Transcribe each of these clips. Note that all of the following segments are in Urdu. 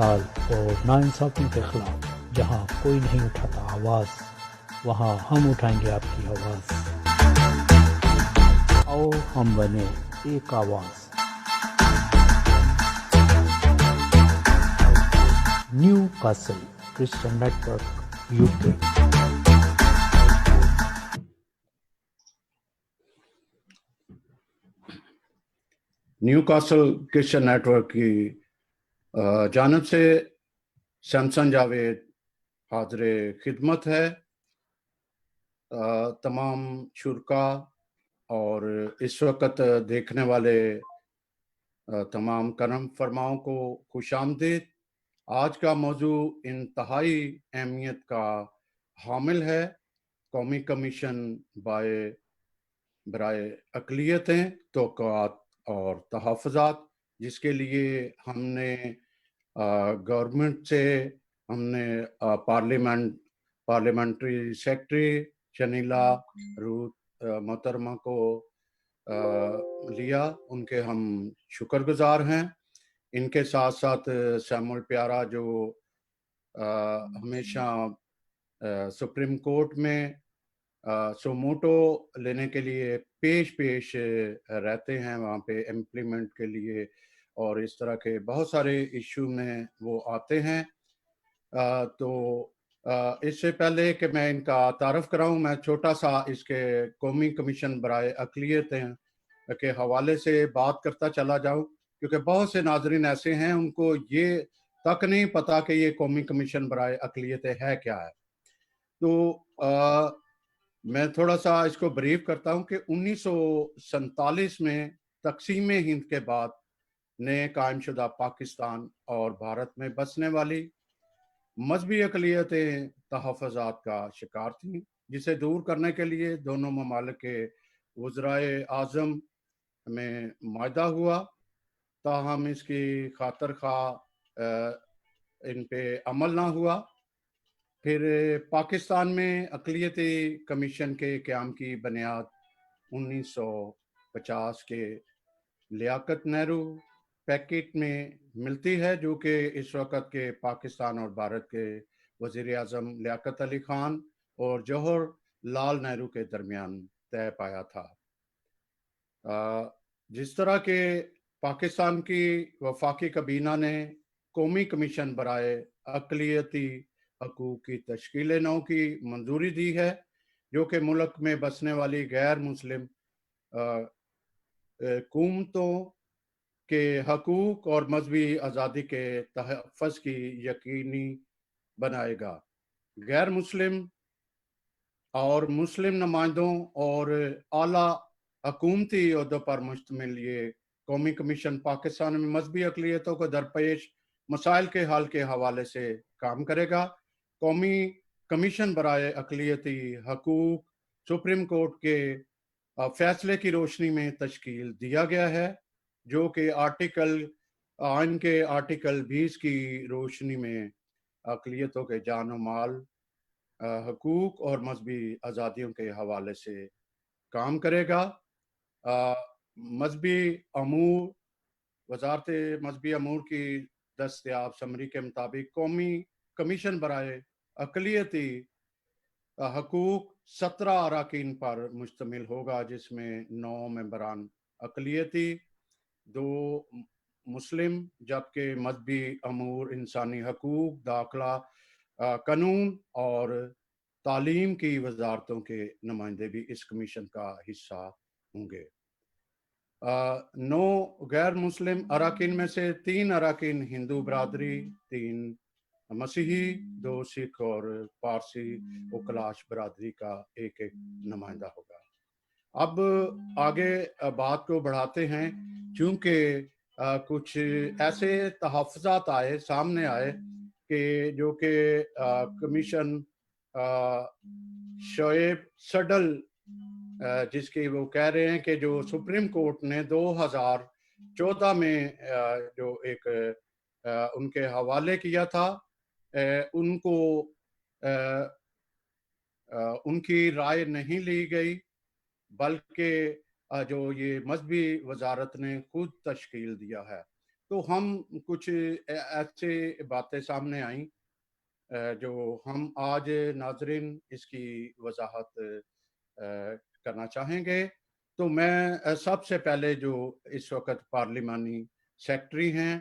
فساد اور ناانصافیوں کے خلاف جہاں کوئی نہیں اٹھاتا آواز، وہاں ہم اٹھائیں گے آپ کی آواز۔ آؤ ہم بنے ایک آواز۔ Newcastle Christian network UK۔ Newcastle Christian network کی جانب سے سمسن جاوید حاضر خدمت ہے۔ تمام شرکا اور اس وقت دیکھنے والے تمام کرم فرماؤں کو خوش آمدید۔ آج کا موضوع انتہائی اہمیت کا حامل ہے، قومی کمیشن برائے اقلیتیں، توقعات اور تحفظات، جس کے لیے ہم نے گورنمنٹ سے پارلیمنٹری سیکرٹری شنیلا روت محترمہ کو لیا، ان کے ہم شکر گزار ہیں۔ ان کے ساتھ ساتھ سیمول پیارا جو ہمیشہ سپریم کورٹ میں سوموٹو لینے کے لیے پیش رہتے ہیں، وہاں پہ امپلیمنٹ کے لیے، اور اس طرح کے بہت سارے ایشو میں وہ آتے ہیں۔ تو اس سے پہلے کہ میں ان کا تعارف کراؤں، میں چھوٹا سا اس کے قومی کمیشن برائے اقلیتیں کے حوالے سے بات کرتا چلا جاؤں، کیونکہ بہت سے ناظرین ایسے ہیں ان کو یہ تک نہیں پتا کہ یہ قومی کمیشن برائے اقلیتیں ہے کیا ہے۔ تو میں تھوڑا سا اس کو بریف کرتا ہوں کہ 1947 میں تقسیم ہند کے بعد نئے قائم شدہ پاکستان اور بھارت میں بسنے والی مذہبی اقلیتیں تحفظات کا شکار تھیں، جسے دور کرنے کے لیے دونوں ممالک کے وزرائے اعظم میں معاہدہ ہوا، تاہم اس کی خاطر خواہ ان پہ عمل نہ ہوا۔ پھر پاکستان میں اقلیتی کمیشن کے قیام کی بنیاد 1950 کے لیاقت نہرو پیکٹ میں ملتی ہے، جو کہ اس وقت کے پاکستان اور بھارت کے وزیر اعظم لیاقت علی خان اور جوہر لال نہرو کے درمیان طے پایا تھا۔ جس طرح کہ پاکستان کی وفاقی کابینہ نے قومی کمیشن برائے اقلیتی حقوق کی تشکیل نو کی منظوری دی ہے، جو کہ ملک میں بسنے والی غیر مسلم قوموں کے حقوق اور مذہبی آزادی کے تحفظ کی یقینی بنائے گا۔ غیر مسلم اور مسلم نمائندوں اور اعلیٰ حکومتی عہدوں پر مشتمل یہ قومی کمیشن پاکستان میں مذہبی اقلیتوں کو درپیش مسائل کے حل کے حوالے سے کام کرے گا۔ قومی کمیشن برائے اقلیتی حقوق سپریم کورٹ کے فیصلے کی روشنی میں تشکیل دیا گیا ہے، جو کہ آئین کے آرٹیکل 20 کی روشنی میں اقلیتوں کے جان و مال، حقوق اور مذہبی آزادیوں کے حوالے سے کام کرے گا۔ مذہبی امور، وزارت مذہبی امور کی دستیاب سمری کے مطابق قومی کمیشن برائے اقلیتی حقوق 17 اراکین پر مشتمل ہوگا، جس میں 9 ممبران اقلیتی، 2 مسلم، جبکہ مذہبی امور، انسانی حقوق، داخلہ، قانون اور تعلیم کی وزارتوں کے نمائندے بھی اس کمیشن کا حصہ ہوں گے۔ 9 غیر مسلم اراکین میں سے 3 اراکین ہندو برادری، 3 مسیحی، 2 سکھ اور پارسی اوکلاش برادری کا ایک نمائندہ ہوگا۔ اب آگے بات کو بڑھاتے ہیں، چونکہ کچھ ایسے تحفظات سامنے آئے کہ جو کہ کمیشن شعیب سڈل، جس کی وہ کہہ رہے ہیں کہ جو سپریم کورٹ نے 2014 میں جو ایک ان کے حوالے کیا تھا، ان کو ان کی رائے نہیں لی گئی، بلکہ جو یہ مذہبی وزارت نے خود تشکیل دیا ہے۔ تو تو ہم کچھ ایسے باتیں سامنے آئیں جو ہم آج ناظرین اس کی وضاحت کرنا چاہیں گے. تو میں سب سے پہلے جو اس وقت پارلیمانی سیکٹری ہیں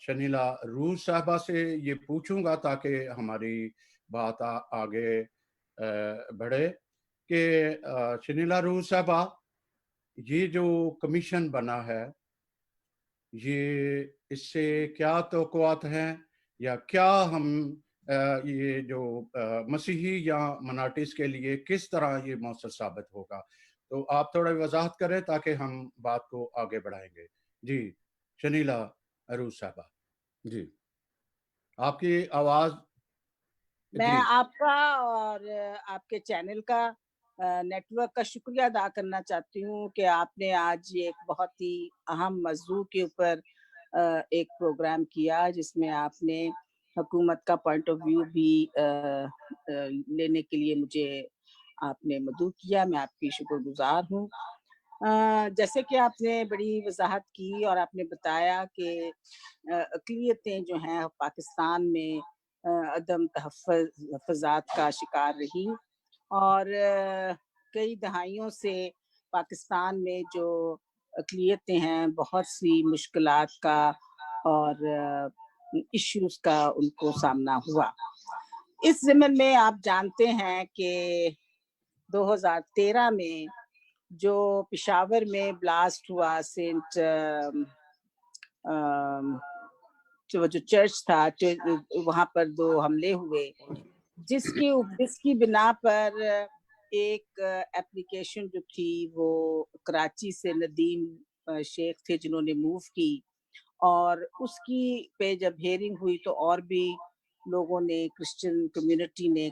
شنیلا روز صاحبہ سے یہ پوچھوں گا تاکہ ہماری بات آگے بڑھے کہ شنیلا روز صاحبہ یہ جو کمیشن بنا ہے یہ اس سے کیا توقعات ہیں یا کیا ہم یہ جو مسیحی یا مناٹیز کے لیے کس طرح یہ مؤثر ثابت ہوگا؟ تو آپ تھوڑا وضاحت کریں تاکہ ہم بات کو آگے بڑھائیں گے. جی شنیلا عروج صاحبہ، جی آپ کی آواز. میں جی آپ کا اور آپ کے چینل کا نیٹ ورک کا شکریہ ادا کرنا چاہتی ہوں کہ آپ نے آج یہ ایک بہت ہی اہم موضوع کے اوپر ایک پروگرام کیا جس میں آپ نے حکومت کا پوائنٹ آف ویو بھی لینے کے لیے مجھے آپ نے مدعو کیا. میں آپ کی شکر گزار ہوں. جیسے کہ آپ نے بڑی وضاحت کی اور آپ نے بتایا کہ اقلیتیں جو ہیں پاکستان میں عدم تحفظات کا شکار رہی اور کئی دہائیوں سے پاکستان میں جو اقلیتیں ہیں بہت سی مشکلات کا اور ایشوز کا ان کو سامنا ہوا. اس ضمن میں آپ جانتے ہیں کہ 2013 میں جو پشاور میں بلاسٹ ہوا سینٹ جو چرچ تھا وہاں پر 2 حملے ہوئے جس کی بنا پر ایک اپلیکیشن جو تھی وہ کراچی سے ندیم شیخ تھے جنہوں نے موو کی اور اس کی پہ جب ہیئرنگ ہوئی تو اور بھی لوگوں نے کرسچن کمیونٹی نے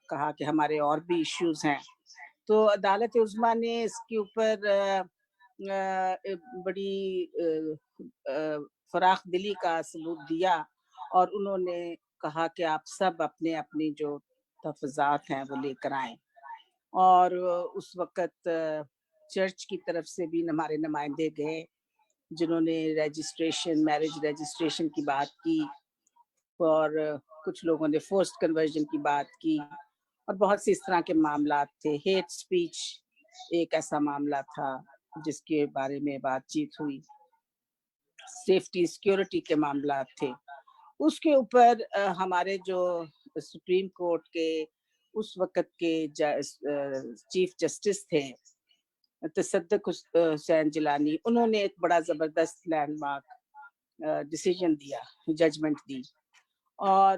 کہا کہ ہمارے اور بھی ایشوز ہیں. تو عدالت عظمیٰ نے اس کے اوپر بڑی فراخ دلی کا ثبوت دیا اور انہوں نے کہا کہ آپ سب اپنے اپنے جو تحفظات ہیں وہ لے کر آئیں. اور اس وقت چرچ کی طرف سے بھی ہمارے نمائندے گئے جنہوں نے میرج رجسٹریشن کی بات کی اور کچھ لوگوں نے فورسڈ کنورژن کی بات کی اور بہت سی اس طرح کے معاملات تھے. ہیٹ سپیچ ایک ایسا معاملہ تھا جس کے بارے میں بات چیت ہوئی. سیفٹی سیکیورٹی کے معاملات تھے. اس کے اوپر ہمارے جو سپریم کورٹ کے اس وقت کے چیف جسٹس تھے تصدق حسین جیلانی، انہوں نے ایک بڑا زبردست لینڈ مارک ڈیسیجن دیا، ججمنٹ دی. اور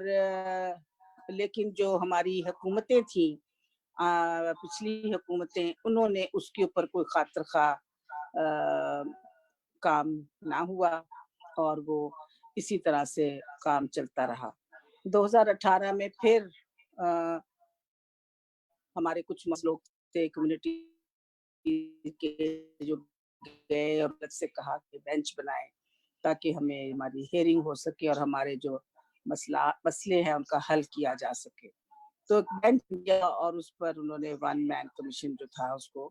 لیکن جو ہماری حکومتیں تھیں پچھلی حکومتیں انہوں نے اس کے اوپر کوئی خاطر خواہ کام نہ ہوا اور وہ اسی طرح سے کام چلتا رہا. 2018 میں پھر ہمارے کچھ لوگ تھے کمیونٹی کے جو گئے اور سے کہا کہ بینچ بنائے تاکہ ہمیں ہماری ہیئرنگ ہو سکے اور ہمارے جو مسئلے ہیں ان کا حل کیا جا سکے. تو بینچ گیا اور اس پر انہوں نے 1 مین کمیشن جو تھا اس کو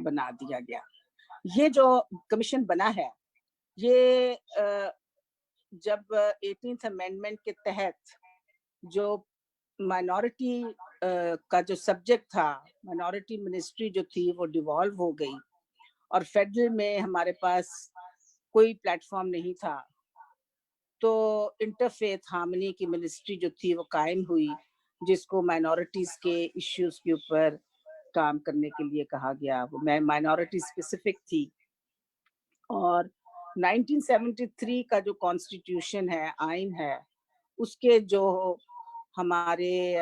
بنا دیا گیا. یہ جو کمیشن بنا ہے یہ جب 18th امینڈمنٹ کے تحت جو مائنورٹی کا جو سبجیکٹ تھا، مائنورٹی منسٹری جو تھی وہ ڈیوالو ہو گئی اور فیڈرل میں ہمارے پاس کوئی پلیٹ فارم نہیں تھا تو انٹرفیتھ ہارمنی کی منسٹری جو تھی وہ قائم ہوئی جس کو مائنورٹیز کے ایشوز کے اوپر کام کرنے کے لیے کہا گیا. وہ مائنورٹی اسپیسیفک تھی اور 1973 کا جو کانسٹیٹیوشن ہے، آئین ہے، اس کے جو ہمارے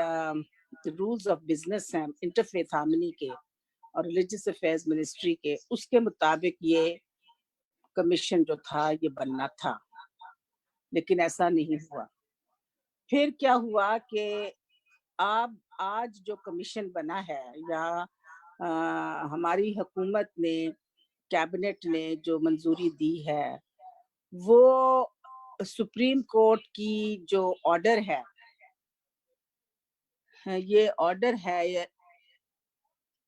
رولز آف بزنس ہیں انٹرفیتھ ہارمنی کے اور ریلیجس افیئرز منسٹری کے، اس کے مطابق یہ کمیشن جو تھا یہ بننا تھا لیکن ایسا نہیں ہوا. پھر کیا ہوا کہ آج جو کمیشن بنا ہے یا ہماری حکومت نے کیبنٹ نے جو منظوری دی ہے وہ سپریم کورٹ کی جو آرڈر ہے، یہ آرڈر ہے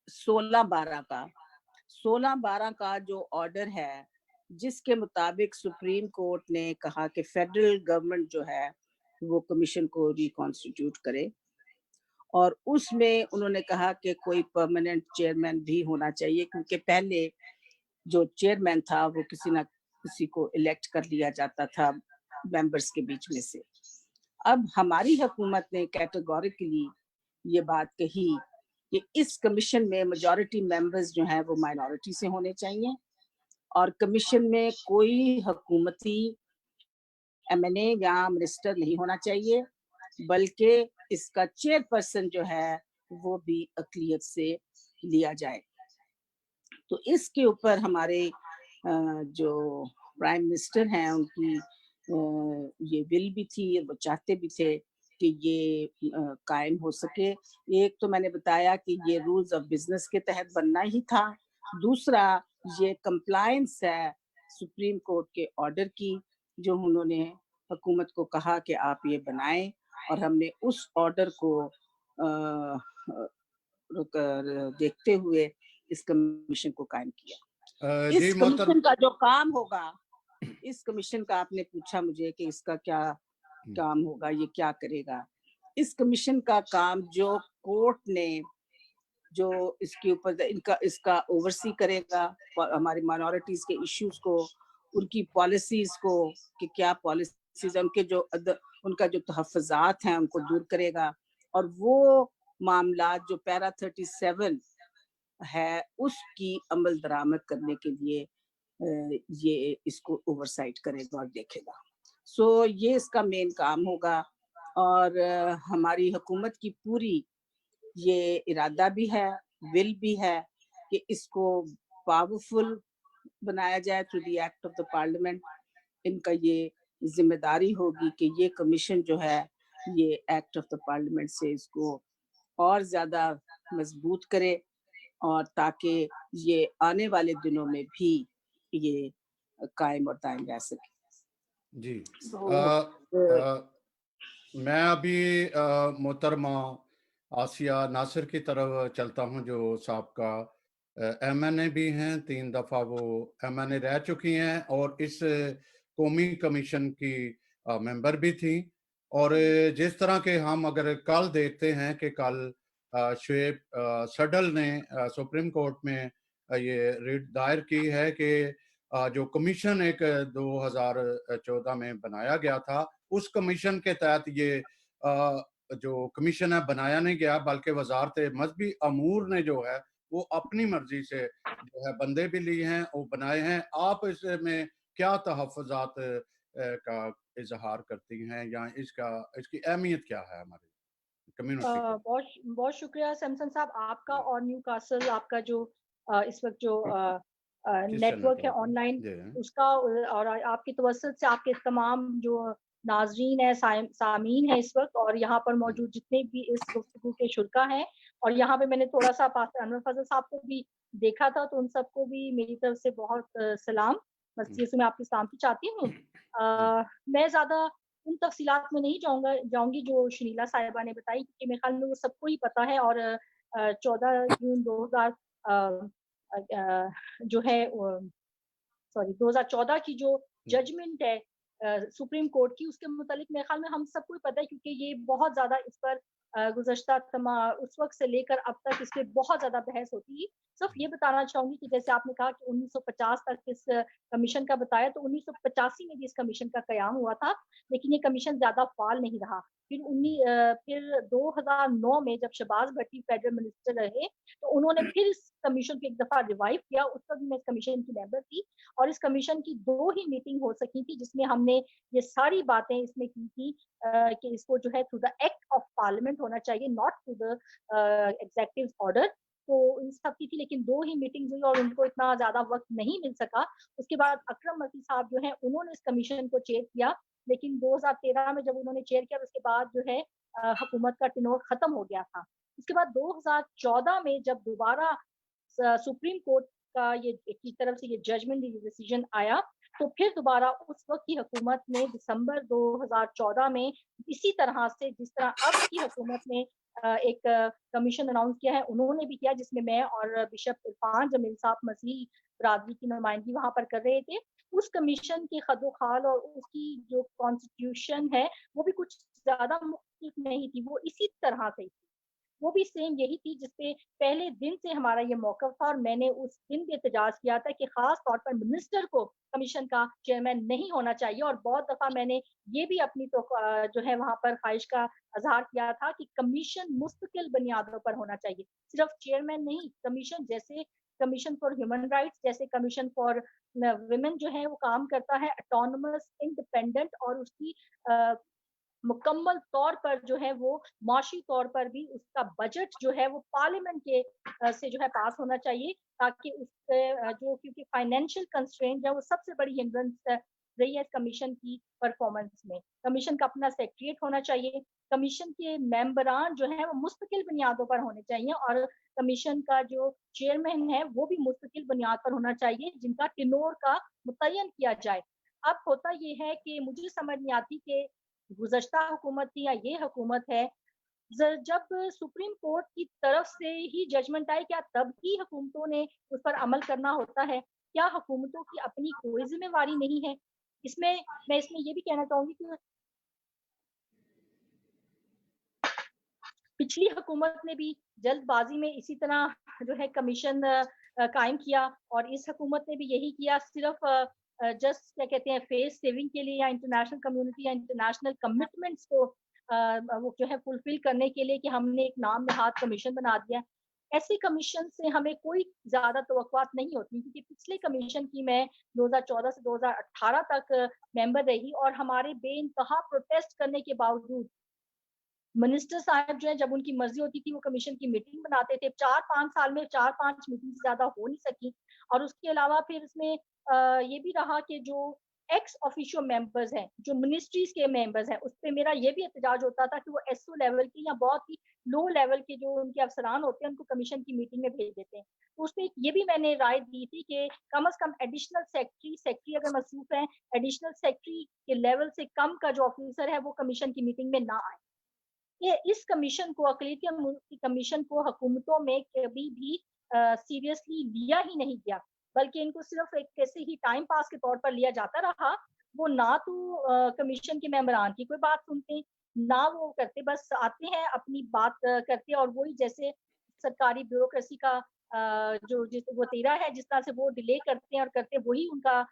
16/12 کا جو آرڈر ہے جس کے مطابق سپریم کورٹ نے کہا کہ فیڈرل گورنمنٹ جو ہے وہ کمیشن کو ریکانسٹیٹیوٹ کرے، اور اس میں انہوں نے کہا کہ کوئی پرماننٹ چیئرمین بھی ہونا چاہیے، کیونکہ پہلے جو چیئرمین تھا وہ کسی نہ کسی کو الیکٹ کر لیا جاتا تھا ممبرس کے بیچ میں سے۔ اب ہماری حکومت نے کیٹیگوریکلی یہ بات کہی کہ اس کمیشن میں میجورٹی ممبرز جو ہیں وہ مائنورٹی سے ہونے چاہیے، اور کمیشن میں کوئی حکومتی ایم این اے یا منسٹر نہیں ہونا چاہیے، بلکہ اس کا چیئر پرسن جو ہے وہ بھی اقلیت سے لیا جائے۔ تو اس کے اوپر ہمارے جو پرائم منسٹر ہیں ان کی یہ ول بھی تھی، وہ چاہتے بھی تھے کہ یہ قائم ہو سکے۔ ایک تو میں نے بتایا کہ یہ رولز آف بزنس کے تحت بننا ہی تھا، دوسرا یہ کمپلائنس ہے سپریم کورٹ کے آرڈر کی، جو انہوں نے حکومت کو کہا کہ آپ یہ بنائیں، اور ہم نے اس آرڈر کو دیکھتے ہوئے اس کمیشن کو قائم کیا۔ جی اس محترم، کمیشن کا جو کام ہوگا، اس کمیشن کا آپ نے پوچھا مجھے کہ اس کا کیا کام ہوگا، یہ کیا کرے گا۔ اس کمیشن کا کام جو کورٹ نے جو اس کے اوپر اس کا اوورسی کرے گا، ہماری مائنورٹیز کے ایشوز کو، ان کی پالیسیز کو کہ کیا پالیسیز ان کا جو تحفظات ہیں ان کو دور کرے گا، اور وہ معاملات جو پیرا 37 ہے اس کی عمل درآمد کرنے کے لیے یہ اس کو اوورسائٹ کرے گا اور دیکھے گا۔ سو یہ اس کا مین کام ہوگا، اور ہماری حکومت کی پوری یہ ارادہ بھی ہے، ول بھی ہے کہ اس کو پاورفل بنایا جائے through the act of the parliament. ان کا یہ ذمہ داری ہوگی کہ یہ کمیشن جو ہے یہ ایکٹ آف دا پارلیمنٹ سے اس کو اور زیادہ مضبوط کرے، اور تاکہ یہ آنے والے دنوں میں بھی یہ قائم اور دائم رہ سکے۔ جی تو میں ابھی محترمہ آسیہ ناصر کی طرف چلتا ہوں، جو سابقہ ایم این اے بھی ہیں، 3 دفعہ وہ ایم این اے رہ چکی ہیں اور اس قومی کمیشن کی ممبر بھی تھیں۔ اور جس طرح کے ہم اگر کل دیکھتے ہیں کہ کل شعیب سڈل نے سپریم کورٹ میں یہ ریٹ دائر کی ہے کہ جو کمیشن ایک 2014 میں بنایا گیا تھا، اس کمیشن کے تحت یہ جو کمیشن ہے بنایا نہیں گیا، بلکہ وزارت مذہبی امور نے جو ہے وہ اپنی مرضی سے جو ہے بندے بھی لیے ہیں، وہ بنائے ہیں۔ آپ اس میں کیا تحفظات کا اظہار کرتی ہیں، یا اس کی اہمیت کیا ہے ہماری کمیونٹی کے؟ بہت شکریہ سیمسن صاحب آپ کا، اور نیو کاسل آپ کا جو اس وقت جو نیٹ ورک ہے آن لائن اس کا، اور آپ کی توسط سے آپ کے تمام جو ناظرین ہیں، سامعین ہیں اس وقت، اور یہاں پر موجود جتنے بھی اس گفتگو کے شرکا ہیں، اور یہاں پہ میں نے تھوڑا سا پاسٹر انور فضل صاحب کو بھی دیکھا تھا، تو ان سب کو بھی میری طرف سے بہت سلام، مسجد میں آپ کی سلامتی چاہتی ہوں۔ میں زیادہ ان تفصیلات میں نہیں جاؤں گی جو شنیلا صاحبہ نے بتائی، کیونکہ میرے خیال میں وہ سب کو ہی پتا ہے، اور 14 جون 2014 کی جو ججمنٹ ہے سپریم کورٹ کی، اس کے متعلق میرے خیال میں ہم سب کو ہی پتا ہے، کیونکہ یہ بہت زیادہ اس پر گزشتہ اس وقت سے لے کر اب تک اس پہ بہت زیادہ بحث ہوتی ہے۔ صرف یہ بتانا چاہوں گی کہ جیسے آپ نے کہا کہ 1950 تک اس کمیشن کا بتایا، تو 1985 میں بھی اس کمیشن کا قیام ہوا تھا، لیکن یہ کمیشن زیادہ فعال نہیں رہا۔ پھر 2009 میں جب شہباز بھٹی فیڈرل منسٹر رہے، تو انہوں نے پھر اس کمیشن کو ایک دفعہ ریوائیو کیا۔ اس وقت میں اس کمیشن کی ممبر تھی، اور اس کمیشن کی 2 ہی میٹنگ ہو سکی تھی، جس میں ہم نے یہ ساری باتیں اس میں کی تھی کہ اس کو جو ہے through the act of parliament ہونا چاہیے، not through the executive order. تو ان سب کی تھی، لیکن 2 ہی میٹنگ ہوئی اور ان کو اتنا زیادہ وقت نہیں مل سکا۔ اس کے بعد اکرم مسیح صاحب جو ہیں انہوں نے اس کمیشن کو چیئر کیا، لیکن 2013 میں جب انہوں نے چیئر کیا، اس کے بعد جو ہے حکومت کا ٹینور ختم ہو گیا تھا۔ اس کے بعد 2014 میں جب دوبارہ سپریم کورٹ کا یہ کی طرف سے یہ ججمنٹ ڈیسیژن آیا، تو پھر دوبارہ اس وقت کی حکومت نے دسمبر 2014 میں اسی طرح سے جس طرح اب کی حکومت نے ایک کمیشن اناؤنس کیا ہے، انہوں نے بھی کیا، جس میں میں اور بشپ عرفان جمیل صاحب مسیحی برادری کی نمائندگی وہاں پر کر رہے تھے۔ اس کمیشن کے خد و خال اور اس کی جو کانسٹیٹیوشن ہے وہ بھی کچھ زیادہ مختلف نہیں تھی، وہ اسی طرح سے تھی، وہ بھی سیم یہی تھی جس پہ پہلے دن سے ہمارا یہ موقف تھا، اور میں نے اس دن بھی احتجاج کیا تھا کہ خاص طور پر منسٹر کو کمیشن کا چیئرمین نہیں ہونا چاہیے، اور بہت دفعہ میں نے یہ بھی اپنی جو ہے وہاں پر خواہش کا اظہار کیا تھا کہ کمیشن مستقل بنیادوں پر ہونا چاہیے، صرف چیئرمین نہیں، کمیشن جیسے کمیشن فار ہیومن رائٹس، جیسے کمیشن فار ویمن جو ہے وہ کام کرتا ہے اٹانومس، انڈیپینڈنٹ، اور اس کی مکمل طور پر جو ہے وہ معاشی طور پر بھی اس کا بجٹ جو ہے وہ پارلیمنٹ کے سے جو ہے پاس ہونا چاہیے، تاکہ اس سے جو کیونکہ فائنینشیل کنسٹرینٹ ہے وہ سب سے بڑی ہنڈرنس رہی ہے کمیشن کی پرفارمنس میں۔ کمیشن کا اپنا سیکریٹریٹ ہونا چاہیے، کمیشن کے ممبران جو ہیں وہ مستقل بنیادوں پر ہونے چاہیے، اور کمیشن کا جو چیئرمین ہے وہ بھی مستقل بنیاد پر ہونا چاہیے جن کا ٹینور کا متعین کیا جائے۔ اب ہوتا یہ ہے کہ مجھے سمجھ نہیں آتی کہ گزشتہ حکومت تھی یا یہ حکومت ہے، جب سپریم کورٹ کی طرف سے ہی ججمنٹ آئی، کیا تب ہی حکومتوں نے اس پر عمل کرنا ہوتا ہے؟ کیا حکومتوں کی اپنی کوئی ذمہ داری نہیں ہے؟ میں اس میں یہ بھی کہنا چاہوں گی کہ پچھلی حکومت نے بھی جلد بازی میں اسی طرح جو ہے کمیشن قائم کیا، اور اس حکومت نے بھی یہی کیا، صرف جسٹ کیا کہتے ہیں فیس سیونگ کے لیے، یا انٹرنیشنل کمیونٹی یا انٹرنیشنل کمٹمنٹس کو وہ جو ہے فلفل کرنے کے لیے کہ ہم نے ایک نام نہاد کمیشن بنا دیا۔ ایسی کمیشن سے ہمیں کوئی زیادہ توقعات نہیں ہوتی، کیونکہ پچھلے کمیشن کی میں 2014 سے 2018 تک ممبر رہی، اور ہمارے بے انتہا پروٹیسٹ کرنے کے باوجود منسٹر صاحب جو ہے جب ان کی مرضی ہوتی تھی وہ کمیشن کی میٹنگ بناتے تھے، 4-5 سال میں 4-5 میٹنگ سے زیادہ ہو نہیں سکی، اور اس کے علاوہ پھر اس میں یہ بھی رہا کہ جو ایکس آفیشیو ممبرز ہیں، جو منسٹریز کے ممبرز ہیں، اس پہ میرا یہ بھی احتجاج ہوتا تھا کہ وہ ایس او لیول کے یا بہت ہی لو لیول کے جو ان کے افسران ہوتے ہیں ان کو کمیشن کی میٹنگ میں بھیج دیتے ہیں۔ تو اس پہ یہ بھی میں نے رائے دی تھی کہ کم از کم ایڈیشنل سیکرٹری اگر مصروف ہیں، ایڈیشنل سیکرٹری کے لیول سے کم کا جو آفیسر ہے وہ کمیشن کی میٹنگ میں نہ آئے۔ یہ اس کمیشن کو، اقلیتی ملک کی کمیشن کو حکومتوں میں کبھی بھی سیریسلی لیا ہی نہیں گیا، بلکہ ان کو صرف ایک کیسے ہی ٹائم پاس کے طور پر لیا جاتا رہا۔ وہ نہ تو کمیشن کے ممبران کی کوئی بات سنتے، نہ وہ کرتے، بس آتے ہیں اپنی بات کرتے، اور وہی جیسے سرکاری بیوروکریسی کا جو وہ تیرا ہے جس طرح سے وہ ڈیلے کرتے ہیں اور کرتے، وہی ان کا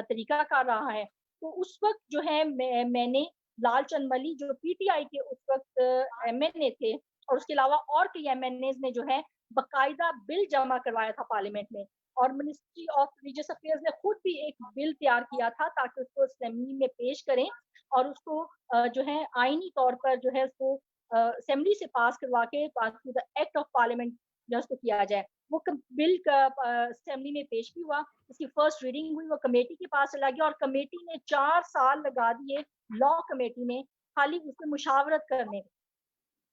طریقہ کار رہا ہے۔ تو اس وقت جو ہے میں نے لال چند ملی جو پی ٹی آئی کے اس وقت ایم این اے تھے، اور اس کے علاوہ اور کئی ایم این ایز نے جو ہے باقاعدہ بل جمع کروایا تھا پارلیمنٹ میں، اور منسٹری آف ریلیجیس افیئرز نے خود بھی ایک بل تیار کیا تھا تاکہ اس کو اسمبلی میں پیش کریں، اور اس کو جو ہے آئینی طور پر جو ہے اس کو اسمبلی سے پاس کروا کے ایکٹ آف پارلیمنٹ جو اس کو کیا جائے۔ وہ بل کا اسمبلی میں پیش بھی ہوا، اس کی فرسٹ ریڈنگ ہوئی، وہ کمیٹی کے پاس چلا گیا، اور کمیٹی نے 4 سال لگا دیے لا کمیٹی میں خالی اس میں مشاورت کرنے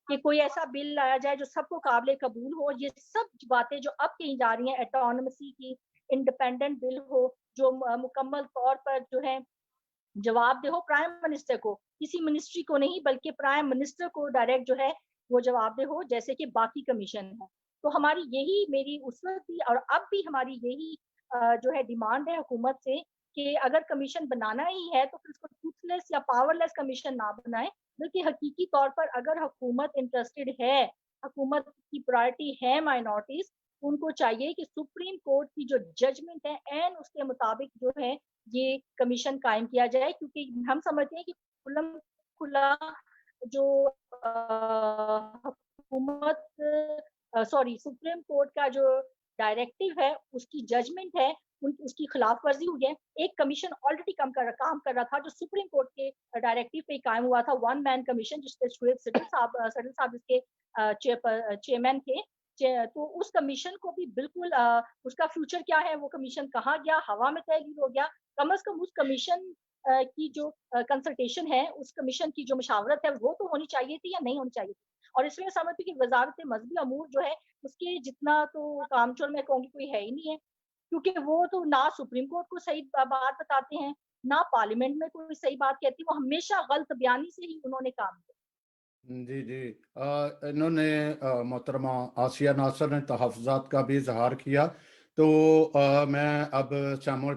کہ کوئی ایسا بل لایا جائے جو سب کو قابل قبول ہو۔ یہ سب باتیں جو اب کہیں جا رہی ہیں، اٹانومسی کی، انڈیپینڈنٹ بل ہو جو مکمل طور پر جو ہے جواب دہ ہو پرائم منسٹر کو، کسی منسٹری کو نہیں بلکہ پرائم منسٹر کو ڈائریکٹ جو ہے وہ جواب دہ ہو، جیسے کہ باقی کمیشن ہے۔ تو ہماری یہی، میری اس وقت بھی اور اب بھی ہماری یہی جو ہے ڈیمانڈ ہے حکومت سے کہ اگر کمیشن بنانا ہی ہے تو پھر اس کو ٹروتھ لیس یا پاور لیس کمیشن نہ بنائے، بلکہ حقیقی طور پر اگر حکومت انٹرسٹڈ ہے، حکومت کی پرائرٹی ہے مائنورٹیز، ان کو چاہیے کہ سپریم کورٹ کی جو ججمنٹ ہے این اس کے مطابق جو ہے یہ کمیشن قائم کیا جائے، کیونکہ ہم سمجھتے ہیں کہ کھلا جو حکومت سپریم کورٹ کا جو ڈائریکٹو ہے، اس کی ججمنٹ ہے، اس کی خلاف ورزی ہوئی ہے۔ ایک کمیشن آلریڈی کام کر رہا تھا جو سپریم کورٹ کے ڈائریکٹو پہ قائم ہوا تھا، 1 مین کمیشن، جس پہ سٹل صاحب اس کے چیئرمین تھے۔ تو اس کمیشن کو بھی بالکل اس کا فیوچر کیا ہے، وہ کمیشن کہاں گیا، ہوا میں تحلیل ہو گیا۔ کم از کم اس کمیشن کی جو کنسلٹیشن ہے، اس کمیشن کی جو مشاورت ہے وہ تو ہونی چاہیے تھی یا نہیں ہونی چاہیے تھی۔ اور اس میں سمجھتی کہ وزارت مذہبی امور جو ہے اس کے جتنا تو کام چور میں کہوں گی کوئی ہے ہی نہیں ہے، کیونکہ وہ تو نہ سپریم کورٹ کو صحیح بات بتاتے ہیں، نہ پارلیمنٹ میں کوئی صحیح بات کہتی، وہ ہمیشہ غلط بیانی سے ہی انہوں نے کام کیا۔ جی انہوں نے محترمہ آسیہ ناصر نے تحفظات کا بھی اظہار کیا، تو میں اب سیموئل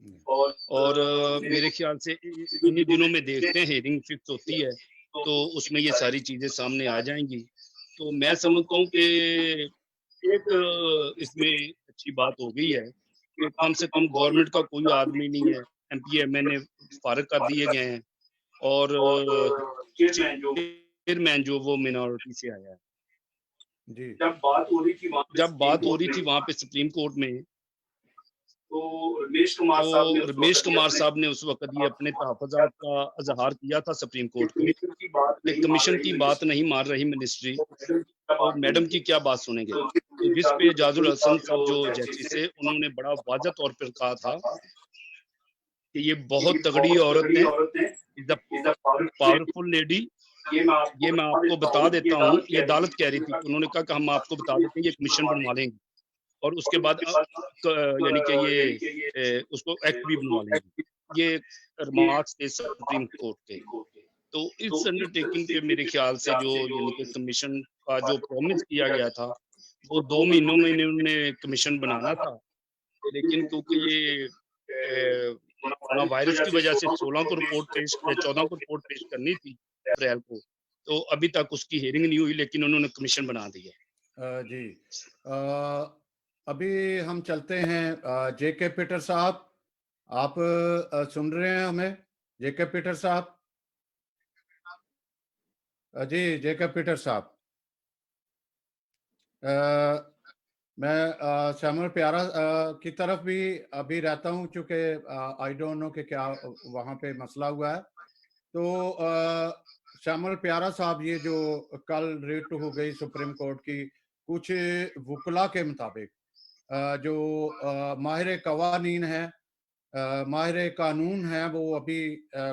اور میرے خیال سے انہی دنوں میں دیکھتے ہیں ہیئرنگ فکس ہوتی ہے تو اس میں یہ ساری چیزیں سامنے آ جائیں گی. تو میں سمجھتا ہوں کہ ایک اس میں اچھی بات ہو گئی ہے کہ کم سے کم گورنمنٹ کا کوئی آدمی نہیں ہے, ایم پی ایم این اے فارغ کر دیے گئے ہیں, اور چیئرمین جو وہ منارٹی سے آیا ہے. جی جب بات ہو رہی تھی وہاں پہ سپریم کورٹ میں, تو رمیش کمار صاحب نے اس وقت یہ اپنے تحفظات کا اظہار کیا تھا سپریم کورٹ کو کہ کمیشن کی بات نہیں مان رہی منسٹری, تو میڈم کی کیا بات سنیں گے. تو جس پہ اعجاز الحسن صاحب جو جسٹس ہے انہوں نے بڑا واضح طور پر کہا تھا کہ یہ بہت تگڑی عورت ہے, از اے پاورفل لیڈی. یہ میں آپ کو بتا دیتا ہوں, یہ عدالت کہہ رہی تھی, انہوں نے کہا کہ ہم آپ کو بتا دیتے ہیں یہ کمیشن بنوا لیں گے اور اس کے بعد یعنی کہ یہ اس کو ایکٹ بھی بنوا لیں گے. یہ ریمارکس تھے سپریم کورٹ کے. تو اس انڈر ٹیکنگ پہ میرے خیال سے جو یعنی کہ کمیشن کا جو پرومس کیا گیا تھا وہ 2 مہینوں میں انہوں نے کمیشن بنانا تھا, لیکن کیونکہ یہ کورونا وائرس کی وجہ سے 14 کو رپورٹ 14 کو رپورٹ پیش کرنی تھی اپریل کو, تو ابھی تک اس کی ہیئرنگ نہیں ہوئی, لیکن انہوں نے کمیشن بنا دی ہے. جی ابھی ہم چلتے ہیں جے کے پیٹر صاحب, آپ سن رہے ہیں ہمیں؟ جے کے پیٹر صاحب, جی جے کے پیٹر صاحب. میں سیمول پیارا کی طرف بھی ابھی رہتا ہوں, چونکہ آئی ڈونٹ نو کہ کیا وہاں پہ مسئلہ ہوا ہے. تو سیمول پیارا صاحب, یہ جو کل ریٹ ہو گئی سپریم کورٹ کی, کچھ وکلا کے مطابق جو ماہر قوانین ہیں, ماہر قانون ہیں, وہ ابھی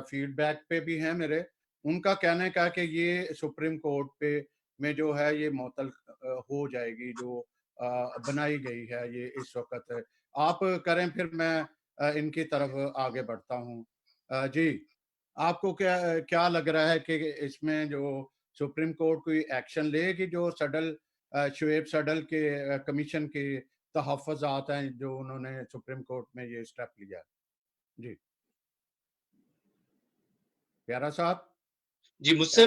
فیڈ بیک پہ بھی ہیں میرے, ان کا کہنے کا کہ یہ سپریم کورٹ پہ میں جو ہے یہ معطل ہو جائے گی, جو بنائی گئی ہے یہ اس وقت. آپ کریں پھر میں ان کی طرف آگے بڑھتا ہوں. جی آپ کو کیا لگ رہا ہے کہ اس میں جو سپریم کورٹ کوئی ایکشن لے گی جو شعیب سڈل کے کمیشن کے تحفظات ہیں جو انہوں نے سپریم کورٹ میں یہ سٹیپ لیا؟ جی پیارا صاحب. جی مجھ سے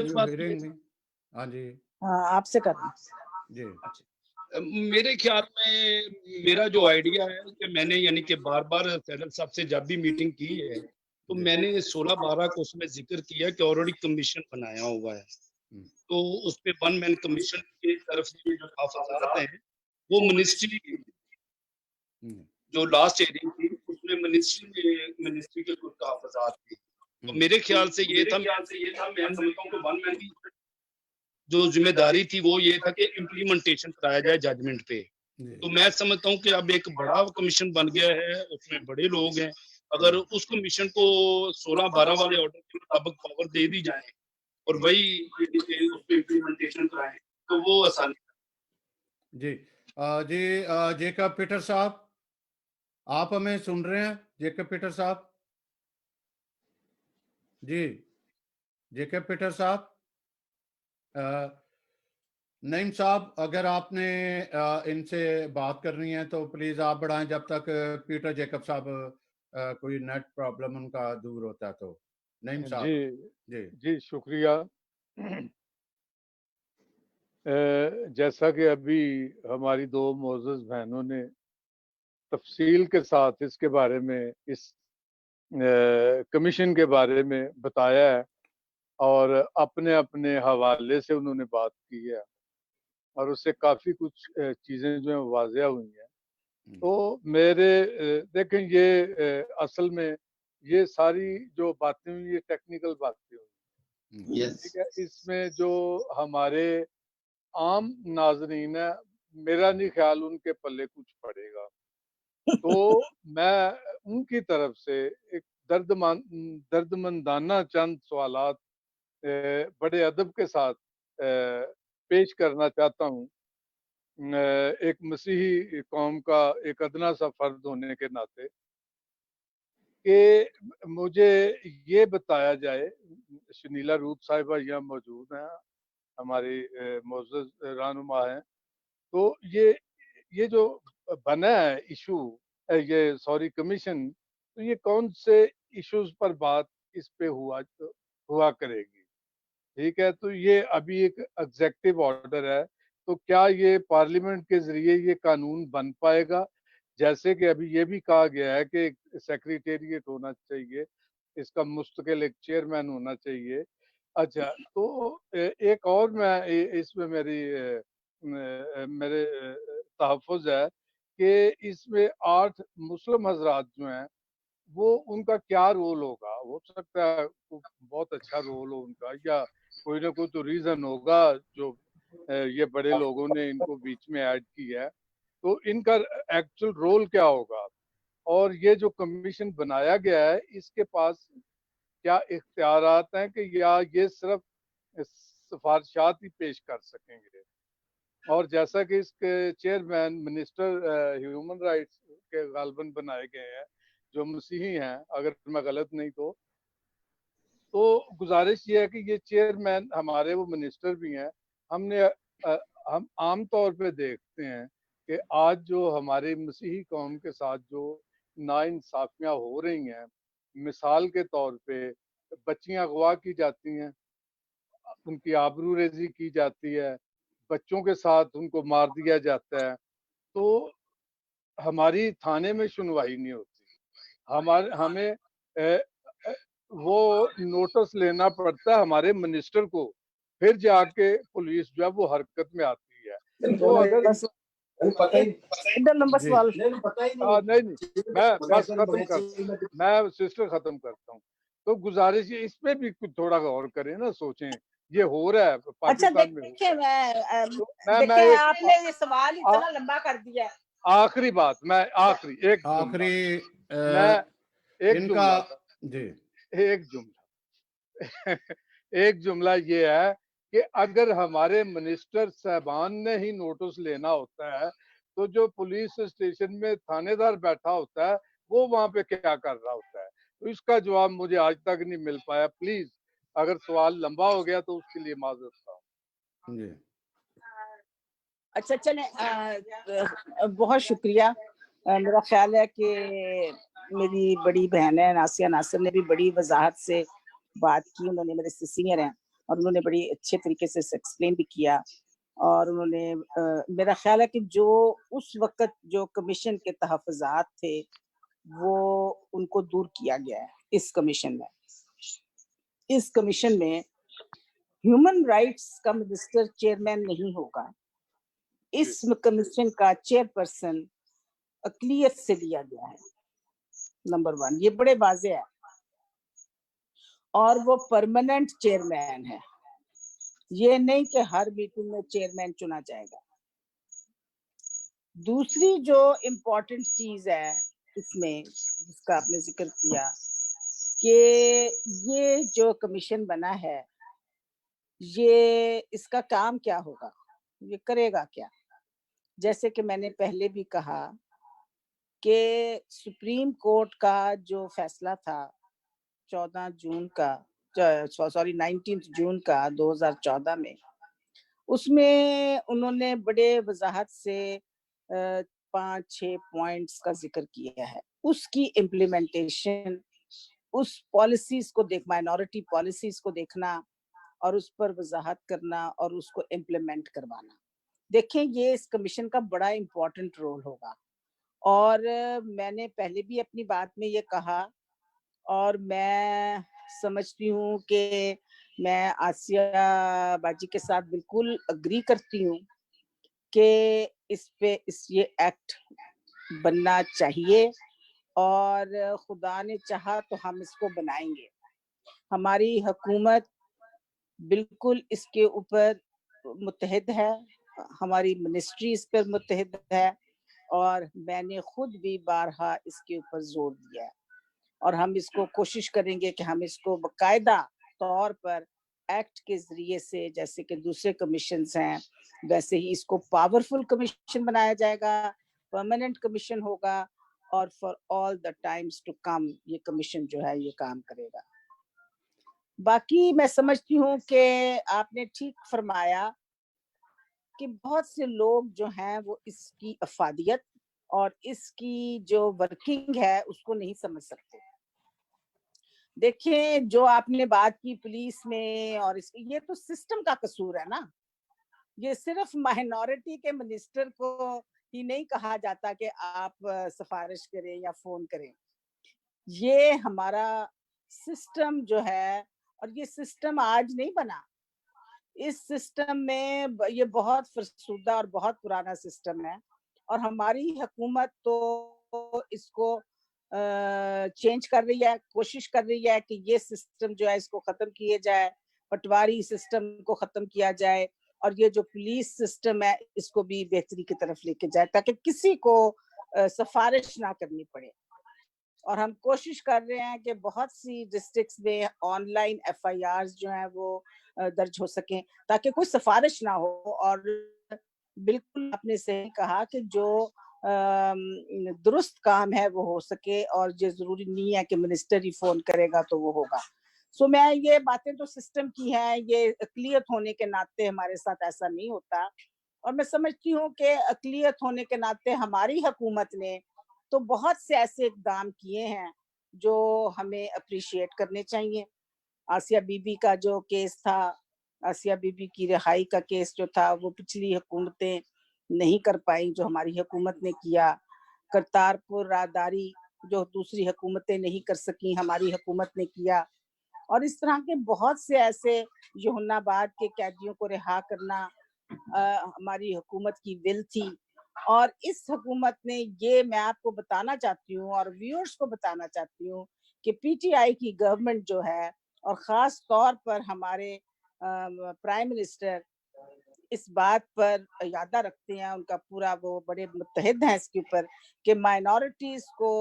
ہاں جی آپ سے کرنا. جی میرے خیال میں میرا جو آئیڈیا ہے کہ میں نے یعنی کہ بار بار سیدل صاحب سے جب بھی میٹنگ کی ہے تو میں نے 16-12 کو اس میں ذکر کیا کہ آلریڈی کمیشن بنایا ہوا ہے, تو اس پہ 1 مین کمیشن کی طرف سے جو تحفظات ہیں وہ منسٹری جو لاسٹ ہیئرنگ تھی اس میں منسٹری کے کچھ تحفظات تھے. تو میرے خیال سے یہ تھا میں سمجھتا ہوں کہ 1 مین کی جو ذمہ داری تھی وہ یہ تھا کہ امپلیمنٹیشن کرایا جائے ججمنٹ پہ. تو میں سمجھتا ہوں کہ اب ایک بڑا کمیشن بن گیا ہے, اس میں بڑے لوگ ہیں, اگر اس کمیشن کو 16-12 والے آرڈر کے مطابق پاور دے دی جائے اور وہی اس پہ امپلیمنٹیشن کرائیں تو وہ آسانی. جی جی جیکب پیٹر صاحب, آپ ہمیں سن رہے ہیں؟ جیکب پیٹر صاحب, جی جیکب پیٹر صاحب. نعیم صاحب, اگر آپ نے ان سے بات کرنی ہے تو پلیز آپ بڑھائیں جب تک پیٹر جیکب صاحب کوئی نیٹ پرابلم ان کا دور ہوتا ہے. تو نعیم صاحب. جی جی شکریہ. جیسا کہ ابھی ہماری 2 معزز بہنوں نے تفصیل کے ساتھ اس کے بارے میں, اس کمیشن کے بارے میں بتایا ہے اور اپنے اپنے حوالے سے انہوں نے بات کی ہے اور اس سے کافی کچھ چیزیں جو ہیں واضح ہوئی ہیں. تو میرے دیکھیں یہ اصل میں یہ ساری جو باتیں ہوئی یہ ٹیکنیکل باتیں ہوئی, ٹھیک ہے. اس میں جو ہمارے عام ناظرین ہیں میرا نہیں خیال ان کے پلے کچھ پڑے گا. تو میں ان کی طرف سے ایک درد مندانہ چند سوالات بڑے ادب کے ساتھ پیش کرنا چاہتا ہوں, ایک مسیحی قوم کا ایک ادنا سا فرد ہونے کے ناطے, کہ مجھے یہ بتایا جائے, شنیلا روت صاحبہ یہاں موجود ہیں, ہماری معزز رہنما ہیں, تو یہ جو بنا ہے ایشو, یہ کمیشن تو یہ کون سے ایشوز پر بات اس پہ ہوا کرے گی؟ ٹھیک ہے، تو یہ ابھی ایک ایگزیکٹو آرڈر ہے، تو کیا یہ پارلیمنٹ کے ذریعے یہ قانون بن پائے گا؟ جیسے کہ ابھی یہ بھی کہا گیا ہے کہ ایک سیکریٹریٹ ہونا چاہیے، اس کا مستقل ایک چیئرمین ہونا چاہیے. اچھا، تو ایک اور میں اس میں میرے تحفظ ہے کہ اس میں 8 مسلم حضرات جو ہیں وہ ان کا کیا رول ہوگا؟ ہو سکتا ہے بہت اچھا رول ہو ان کا، یا کوئی نہ کوئی تو ریزن ہوگا جو یہ بڑے لوگوں نے ان کو بیچ میں ایڈ کیا ہے، تو ان کا ایکچوئل رول کیا ہوگا؟ اور یہ جو کمیشن بنایا گیا ہے اس کے پاس کیا اختیارات ہیں کہ یا یہ صرف سفارشات ہی پیش کر سکیں گے؟ اور جیسا کہ اس کے چیئرمین منسٹر ہیومن رائٹس کے غالباً بنائے گئے ہیں جو مسیحی ہیں، اگر میں غلط نہیں تو گزارش یہ ہے کہ یہ چیئرمین ہمارے وہ منسٹر بھی ہیں. ہم عام طور پہ دیکھتے ہیں کہ آج جو ہمارے مسیحی قوم کے ساتھ جو ناانصافیاں ہو رہی ہیں، مثال کے طور پہ بچیاں اغوا کی جاتی ہیں، ان کی آبرو ریزی کی جاتی ہے، بچوں کے ساتھ ان کو مار دیا جاتا ہے، تو ہماری تھانے میں سنوائی نہیں ہوتی. ہمیں وہ نوٹس لینا پڑتا ہے ہمارے منسٹر کو، پھر جا کے پولیس جو ہے وہ حرکت میں آتی ہے. تو اگر نہیں میں بس ختم کرتا، میں سسٹر ختم کرتا ہوں. تو گزارش ہے اس پہ بھی کچھ تھوڑا غور کریں نا، سوچیں یہ ہو رہا ہے پاکستان میں. دیکھیں آپ نے یہ سوال اتنا لمبا کر دیا ہے. آخری بات، میں ایک جملہ یہ ہے کہ اگر ہمارے منسٹر صاحبان نے ہی نوٹس لینا ہوتا ہے تو جو پولیس اسٹیشن میں تھانے دار بیٹھا ہوتا ہے وہ وہاں پہ کیا کر رہا ہوتا ہے؟ تو اس کا جواب مجھے آج تک نہیں مل پایا. پلیز اگر سوال لمبا ہو گیا تو اس کے لیے معذرت خواہ. اچھا چلیں، بہت شکریہ. میرا خیال ہے کہ میری بڑی بہن ہے ناسیہ ناصر نے بھی بڑی وضاحت سے بات کی. انہوں نے میرے سے سینئر ہیں اور انہوں نے بڑی اچھے طریقے سے ایکسپلین بھی کیا، اور انہوں نے میرا خیال ہے کہ جو اس وقت جو کمیشن کے تحفظات تھے وہ ان کو دور کیا گیا ہے اس کمیشن میں. اس کمیشن میں ہیومن رائٹس کا منسٹر چیئرمین نہیں ہوگا. اس کمیشن کا چیئر پرسن اقلیت سے لیا گیا ہے. نمبر 1 یہ بڑے واضح ہے، اور وہ پرماننٹ چیئرمین ہے. یہ نہیں کہ ہر میٹنگ میں چیئرمین چنا جائے گا. دوسری جو امپورٹنٹ چیز ہے اس میں جس کا آپ نے ذکر کیا کہ یہ جو کمیشن بنا ہے یہ اس کا کام کیا ہوگا، یہ کرے گا کیا؟ جیسے کہ میں نے پہلے بھی کہا کہ سپریم کورٹ کا جو فیصلہ تھا 19 جون کا 2014 میں، اس میں انہوں نے بڑے وضاحت سے 5-6 پوائنٹس کا ذکر کیا ہے. اس کی امپلیمنٹیشن، اس پالیسیز کو مائنورٹی پالیسیز کو دیکھنا اور اس پر وضاحت کرنا اور اس کو امپلیمنٹ کروانا. دیکھیں یہ اس کمیشن کا بڑا امپورٹنٹ رول ہوگا. اور میں نے پہلے بھی اپنی بات میں یہ کہا، اور میں سمجھتی ہوں کہ میں آسیہ باجی کے ساتھ بالکل اگری کرتی ہوں کہ اس پہ یہ ایکٹ بننا چاہیے، اور خدا نے چاہا تو ہم اس کو بنائیں گے. ہماری حکومت بالکل اس کے اوپر متحد ہے، ہماری منسٹری اس پر متحد ہے، اور میں نے خود بھی بارہا اس کے اوپر زور دیا ہے. اور ہم اس کو کوشش کریں گے کہ ہم اس کو باقاعدہ طور پر ایکٹ کے ذریعے سے، جیسے کہ دوسرے کمیشنز ہیں ویسے ہی اس کو پاورفل کمیشن بنایا جائے گا، پرماننٹ کمیشن ہوگا، اور for all the times to come یہ کمیشن جو ہے یہ کام کرے گا. باقی میں سمجھتی ہوں کہ آپ نے ٹھیک فرمایا کہ بہت سے لوگ جو ہیں وہ اس کی افادیت اور اس کی جو ورکنگ ہے اس کو نہیں سمجھ سکتے. دیکھیں جو آپ نے بات کی پولیس میں اور اس یہ تو سسٹم کا قصور ہے نا. یہ صرف مائنورٹی کے منسٹر کو ہی نہیں کہا جاتا کہ آپ سفارش کریں یا فون کریں. یہ ہمارا سسٹم جو ہے، اور یہ سسٹم آج نہیں بنا، اس سسٹم میں یہ بہت فرسودہ اور بہت پرانا سسٹم ہے، اور ہماری حکومت تو اس کو چینج کر رہی ہے، کوشش کر رہی ہے کہ یہ سسٹم جو ہے اس کو ختم کیے جائے، پٹواری سسٹم کو ختم کیا جائے، اور یہ جو پولیس سسٹم ہے اس کو بھی بہتری کی طرف لے کے جائے تاکہ کسی کو سفارش نہ کرنی پڑے. اور ہم کوشش کر رہے ہیں کہ بہت سی ڈسٹرکٹس میں آن لائن FIRs جو ہیں وہ درج ہو سکیں تاکہ کوئی سفارش نہ ہو. اور بالکل آپ نے صحیح کہا کہ جو درست کام ہے وہ ہو سکے، اور یہ ضروری نہیں ہے کہ منسٹر ہی فون کرے گا تو وہ ہوگا. سو میں یہ باتیں تو سسٹم کی ہیں، یہ اقلیت ہونے کے ناطے ہمارے ساتھ ایسا نہیں ہوتا، اور میں سمجھتی ہوں کہ اقلیت ہونے کے ناطے ہماری حکومت نے تو بہت سے ایسے اقدام کیے ہیں جو ہمیں اپریشیٹ کرنے چاہیے. آسیہ بی بی کا جو کیس تھا، آسیہ بی بی کی رہائی کا کیس جو تھا، وہ پچھلی حکومتیں نہیں کر پائیں، جو ہماری حکومت نے کیا. کرتارپور راہداری جو دوسری حکومتیں نہیں کر سکیں، ہماری حکومت نے کیا. اور اس طرح کے بہت سے ایسے یوحنا آباد کے قیدیوں کو رہا کرنا ہماری حکومت کی ول تھی. اور اس حکومت نے یہ میں آپ کو بتانا چاہتی ہوں اور ویورز کو بتانا چاہتی ہوں کہ PTI کی گورنمنٹ جو ہے، اور خاص طور پر ہمارے پرائم منسٹر اس بات پر یادہ رکھتے ہیں، ان کا پورا وہ بڑے متحد ہیں اس کے اوپر کہ مائنورٹیز کو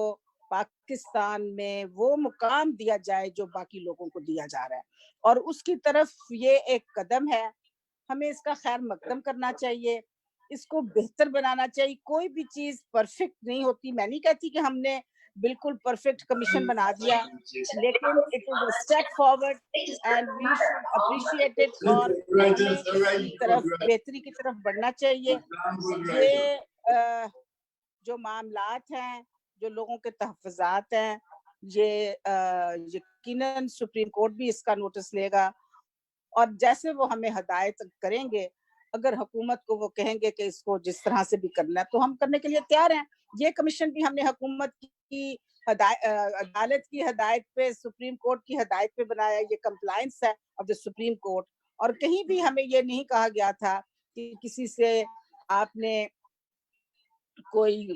پاکستان میں وہ مقام دیا جائے جو باقی لوگوں کو دیا جا رہا ہے. اور اس کی طرف یہ ایک قدم ہے، ہمیں اس کا خیر مقدم کرنا چاہیے، اس کو بہتر بنانا چاہیے. کوئی بھی چیز پرفیکٹ نہیں ہوتی. میں نہیں کہتی کہ ہم نے بالکل پرفیکٹ کمیشن بنا دیا، لیکن it is a step forward and we should appreciate it, اور ہمیں اس کی طرف بہتری کی طرف بڑھنا چاہیے. یہ جو معاملات ہیں، جو لوگوں کے تحفظات ہیں، یہ یقیناً سپریم کورٹ بھی اس کا نوٹس لے گا، اور جیسے وہ ہمیں ہدایت کریں گے، اگر حکومت کو وہ کہیں گے کہ اس کو جس طرح سے بھی کرنا ہے تو ہم کرنے کے لیے تیار ہیں. یہ کمیشن بھی ہم نے حکومت کی عدالت کی ہدایت پہ، سپریم کورٹ کی ہدایت پہ بنایا. یہ کمپلائنس ہے آف دا سپریم کورٹ، اور کہیں بھی ہمیں یہ نہیں کہا گیا تھا کہ کسی سے آپ نے کوئی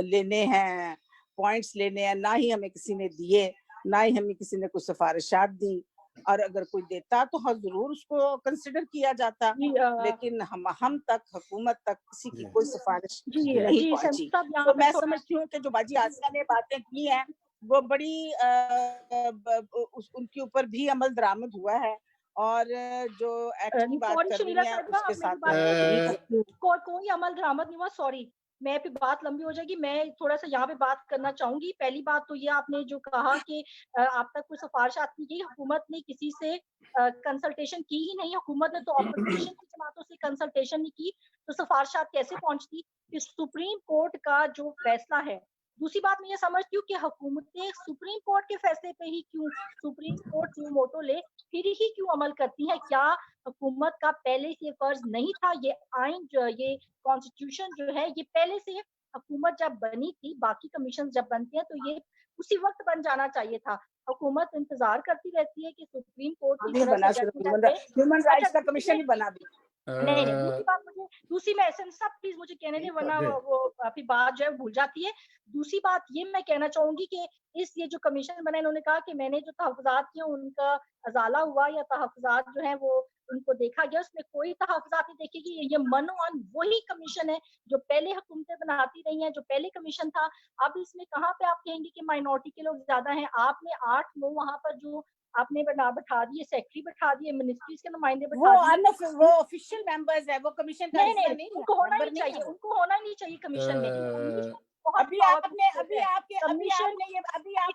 لینے ہیں پوائنٹس لینے ہیں، نہ ہی ہمیں کسی نے دیے، نہ ہی ہمیں کسی نے کوئی سفارشات دی. اور اگر کوئی دیتا تو ہم ضرور اس کو کنسیڈر کیا جاتا، لیکن ہم تک، حکومت تک کسی کی کوئی سفارش نہیں پہنچی. تو میں سمجھتی ہوں کہ جو باجی آسیہ نے باتیں کی ہیں وہ بڑی ان کے اوپر بھی عمل درآمد ہوا ہے، اور جو ایکٹ کی بات کر رہی ہیں اس کے ساتھ کوئی عمل درآمد نہیں ہوا. سوری، میں پہ بات لمبی ہو جائے گی، میں تھوڑا سا یہاں پہ بات کرنا چاہوں گی. پہلی بات تو یہ آپ نے جو کہا کہ آپ تک کوئی سفارشات نہیں کی، حکومت نے کسی سے کنسلٹیشن کی ہی نہیں. حکومت نے تو اپوزیشن کی جماعتوں سے کنسلٹیشن نہیں کی، تو سفارشات کیسے پہنچتی؟ کہ سپریم کورٹ کا جو فیصلہ ہے. دوسری بات میں یہ سمجھتی ہوں کہ حکومتیں سپریم کورٹ کے فیصلے پہ ہی کیوں، سپریم کورٹ جو موٹو لے پھر ہی کیوں عمل کرتی ہے؟ کیا حکومت کا پہلے سے فرض نہیں تھا؟ یہ آئین جو، یہ کانسٹیٹیوشن جو ہے، یہ پہلے سے حکومت جب بنی تھی، باقی کمیشن جب بنتے ہیں تو یہ اسی وقت بن جانا چاہیے تھا. حکومت انتظار کرتی رہتی ہے کہ سپریم کورٹ کی طرف سے ہیومن رائٹس کا کمیشن ہی بنا بھی. نہیں، دوسری بات دوسری میں سب پلیز مجھے کہنے دیں، ورنہ وہ پھر بات جو ہے بھول جاتی ہے. دوسری بات یہ میں کہنا چاہوں گی کہ یہ جو کمیشن بنا، انہوں نے کہا کہ میں نے جو تحفظات کیے ان کا ازالہ ہوا، یا تحفظات جو ہیں وہ ان کو دیکھا گیا. اس میں کوئی تحفظات نہیں دیکھے گی. یہ من وہی کمیشن ہے جو پہلے حکومتیں بناتی رہی ہیں، جو پہلے کمیشن تھا. اب اس میں کہاں پہ آپ کہیں گے کہ مائنورٹی کے لوگ زیادہ ہیں؟ آپ نے 8-9 وہاں پر جو آپ نے بٹھا دیے، سیکٹری بٹھا دیے، منسٹریز کے نمائندے بٹھا دیے، وہ آفیشیل ممبرز ہیں، وہ کمیشن کا حصہ نہیں. ان کو ہونا ہی چاہیے، ان کو ہونا ہی نہیں چاہیے کمیشن میں. ابھی آپ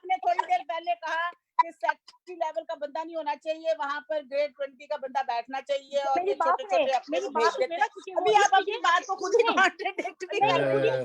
نے تھوڑی دیر پہلے کہا کہ سیکٹری لیول کا بندہ نہیں ہونا چاہیے، وہاں پر گریڈ 20 کا بندہ بیٹھنا چاہیے، اور چھوٹے چھوٹے اپنے کو بھیج دیتے ہیں. ابھی آپ اپنی بات کو خود ہی کانٹرڈکٹ بھی کر رہے ہیں.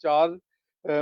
4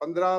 15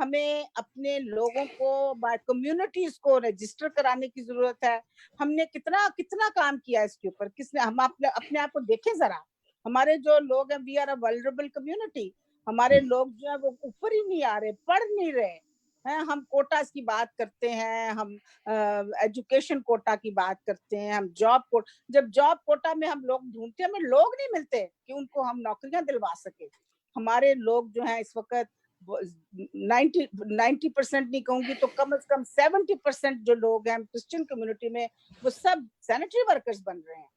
ہمیں اپنے لوگوں کو کمیونٹیز کو رجسٹر کرانے کی ضرورت ہے. ہم نے کتنا کام کیا اس کے اوپر, کس نے, ہم اپنے آپ کو دیکھیں ذرا. ہمارے جو لوگ ہیں, we are a vulnerable community. ہمارے لوگ جو ہے وہ اوپر ہی نہیں آ رہے, پڑھ نہیں رہے ہیں. ہم کوٹاز کی بات کرتے ہیں, ہم ایجوکیشن کوٹا کی بات کرتے ہیں, ہم جب جاب کوٹا میں ہم لوگ ڈھونڈتے ہیں, ہمیں لوگ نہیں ملتے کہ ان کو ہم نوکریاں دلوا سکے. ہمارے لوگ جو ہیں اس وقت 90% نہیں کہوں گی تو کم از کم 70% جو لوگ ہیں کرسچن کمیونٹی میں, وہ سب سینیٹری ورکرز بن رہے ہیں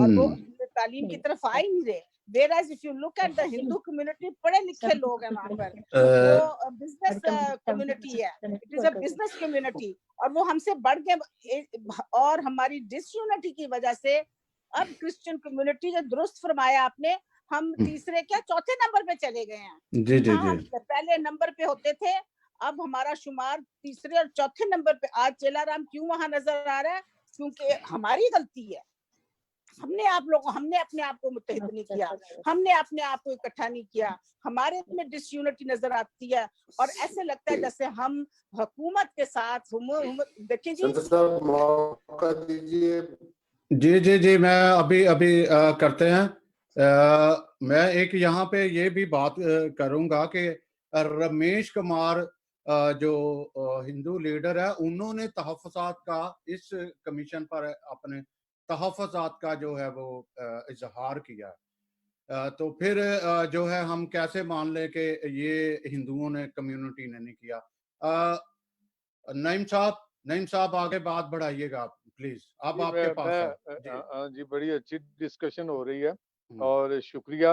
اور وہ تعلیم کی طرف آ ہی نہیں رہے. Whereas if you look at the Hindu community, پڑھے لکھے لوگ ہیں وہاں پر, وہ بزنس کمیونٹی ہے, it is a business community, اور وہ ہم سے بڑھ کے, اور ہماری ڈس یونٹی کی وجہ سے اب کرسچن کمیونٹی, جو درست فرمایا آپ نے, ہم تیسرے کیا چوتھے نمبر پہ چلے گئے ہیں. جی جی ہم جی پہلے نمبر پہ ہوتے تھے, اب ہمارا شمار تیسرے اور چوتھے نمبر پہ. آج چیلا رام کیوں وہاں نظر آ رہا ہے؟ کیونکہ ہماری غلطی ہے. ہم نے اپنے آپ کو متحد نہیں کیا, ہم نے اپنے آپ کو اکٹھا نہیں کیا, ہمارے میں ڈس یونٹی نظر آتی ہے, اور ایسے لگتا ہے جیسے ہم حکومت کے ساتھ دیکھیں جی. موقع دیجیے. جی جی جی میں ابھی کرتے ہیں. میں ایک یہاں پہ یہ بھی بات کروں گا کہ رمیش کمار جو ہندو لیڈر ہے, انہوں نے تحفظات کا اس کمیشن پر اپنے تحفظات کا جو ہے وہ اظہار کیا. تو پھر جو ہے ہم کیسے مان لیں کہ یہ ہندوؤں نے, کمیونٹی نے نہیں کیا. نعیم صاحب آگے بات بڑھائیے گا پلیز, اب آپ کے پاس ہے. جی بڑی اچھی ڈسکشن ہو رہی ہے اور شکریہ.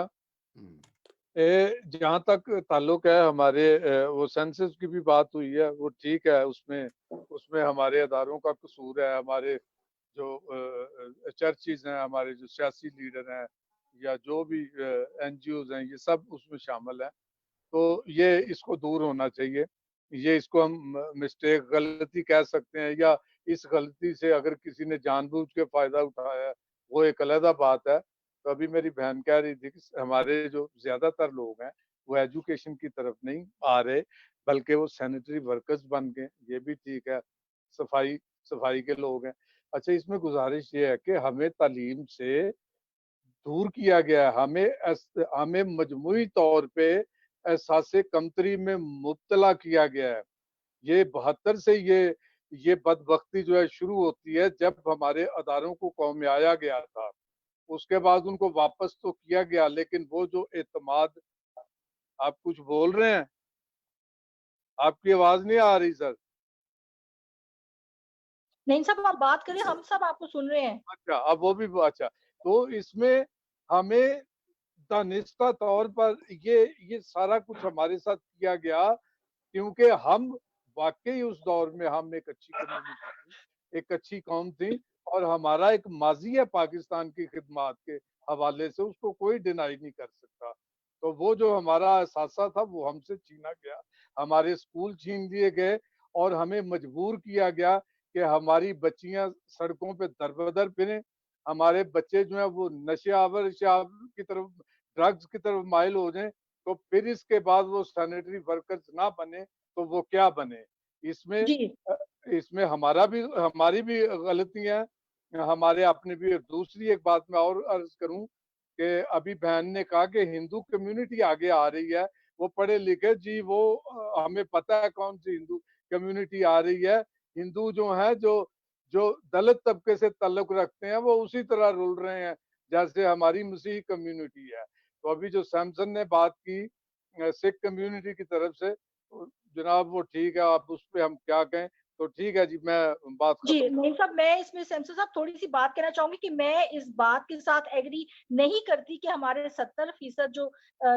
جہاں تک تعلق ہے ہمارے وہ سینسس کی بھی بات ہوئی ہے, وہ ٹھیک ہے, اس میں ہمارے اداروں کا قصور ہے, ہمارے جو چرچز ہیں, ہمارے جو سیاسی لیڈر ہیں, یا جو بھی این جی اوز ہیں, یہ سب اس میں شامل ہیں. تو یہ اس کو دور ہونا چاہیے. یہ اس کو ہم مسٹیک, غلطی کہہ سکتے ہیں, یا اس غلطی سے اگر کسی نے جان بوجھ کے فائدہ اٹھایا ہے وہ ایک علیحدہ بات ہے. تو ابھی میری بہن کہہ رہی تھی کہ ہمارے جو زیادہ تر لوگ ہیں وہ ایجوکیشن کی طرف نہیں آ رہے, بلکہ وہ سینیٹری ورکرز بن گئے. یہ بھی ٹھیک ہے, صفائی کے لوگ ہیں. اچھا, اس میں گزارش یہ ہے کہ ہمیں تعلیم سے دور کیا گیا ہے, ہمیں مجموعی طور پہ احساس کمتری میں مبتلا کیا گیا ہے. یہ 72 سے یہ بدبختی جو ہے شروع ہوتی ہے جب ہمارے اداروں کو قومیایا گیا تھا. اس کے بعد ان کو واپس تو کیا گیا, لیکن وہ جو اعتماد, آپ کچھ بول رہے ہیں, آپ کی آواز نہیں آ رہی سر. نہیں صاحب آپ بات کریں, ہم سب آپ کو سن رہے ہیں. اچھا, اب وہ بھی اچھا. تو اس میں ہمیں دانستہ طور پر یہ سارا کچھ ہمارے ساتھ کیا گیا, کیونکہ ہم واقعی اس دور میں ہم ایک اچھی کمیونٹی تھی, ایک اچھی قوم تھی, اور ہمارا ایک ماضی ہے پاکستان کی خدمات کے حوالے سے, اس کو کوئی ڈینائی نہیں کر سکتا. تو وہ جو ہمارا احساسہ تھا وہ ہم سے چھینا گیا, ہمارے اسکول چھین دیے گئے, اور ہمیں مجبور کیا گیا کہ ہماری بچیاں سڑکوں پہ در بدر پھریں, ہمارے بچے جو ہیں وہ نشے آور کی طرف, ڈرگز کی طرف مائل ہو جائیں. تو پھر اس کے بعد وہ سینیٹری ورکرز نہ بنے تو وہ کیا بنے. اس میں ہماری بھی غلطیاں ہیں, ہمارے اپنے بھی. دوسری ایک بات میں اور عرض کروں کہ ابھی بہن نے کہا کہ ہندو کمیونٹی آگے آ رہی ہے, وہ پڑھے لکھے. جی وہ ہمیں پتہ ہے کون سی ہندو کمیونٹی آ رہی ہے. ہندو جو ہیں جو دلت طبقے سے تعلق رکھتے ہیں وہ اسی طرح رول رہے ہیں جیسے ہماری مسیحی کمیونٹی ہے. تو ابھی جو سیمسن نے بات کی سکھ کمیونٹی کی طرف سے, جناب وہ ٹھیک ہے, آپ اس پہ ہم کیا کہیں. تو ٹھیک ہے جی, میں بات جی ختم. نہیں صاحب, میں اس میں سیمسن صاحب تھوڑی سی بات کہنا چاہوں گی کہ میں اس بات کے ساتھ ایگری نہیں کرتی کہ ہمارے 70% جو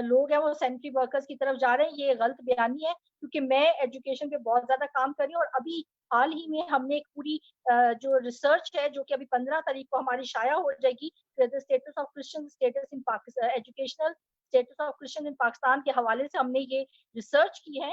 لوگ ہیں وہ سینیٹری ورکرز کی طرف جا رہے ہیں. یہ غلط بیانی ہے, کیونکہ میں ایجوکیشن پہ بہت زیادہ کام کر رہی ہوں, اور ابھی حال ہی میں ہم نے ایک پوری جو ریسرچ ہے جو کہ ابھی 15 تاریخ کو ہماری شائع ہو جائے گی, status of Christian status in Pakistan, educational status of Christian in Pakistan کے حوالے سے ہم نے یہ ریسرچ کی ہے,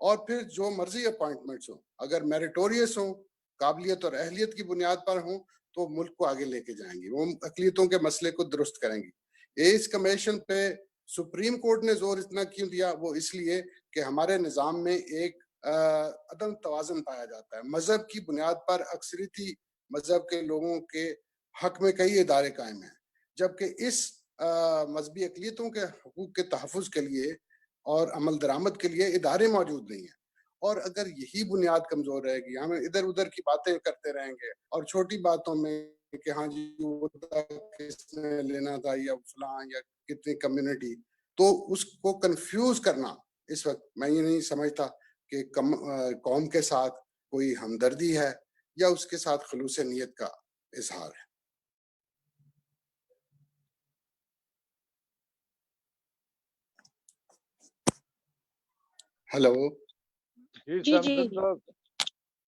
اور پھر جو مرضی اپوائنٹمنٹس ہوں اگر میریٹوریس ہوں, قابلیت اور اہلیت کی بنیاد پر ہوں, تو ملک کو آگے لے کے جائیں گی, وہ اقلیتوں کے مسئلے کو درست کریں گی. اس کمیشن پہ سپریم کورٹ نے زور اتنا کیوں دیا؟ وہ اس لیے کہ ہمارے نظام میں ایک عدم توازن پایا جاتا ہے. مذہب کی بنیاد پر اکثریتی مذہب کے لوگوں کے حق میں کئی ادارے قائم ہیں, جبکہ اس مذہبی اقلیتوں کے حقوق کے تحفظ کے لیے اور عمل درآمد کے لیے ادارے موجود نہیں ہیں. اور اگر یہی بنیاد کمزور رہے گی, ہم ادھر ادھر کی باتیں کرتے رہیں گے اور چھوٹی باتوں میں کہ ہاں جی وہ کس نے لینا تھا یا فلاں یا کتنی کمیونٹی, تو اس کو کنفیوز کرنا اس وقت میں یہ نہیں سمجھتا کہ قوم کے ساتھ کوئی ہمدردی ہے یا اس کے ساتھ خلوص نیت کا اظہار ہے. ہلو جی جی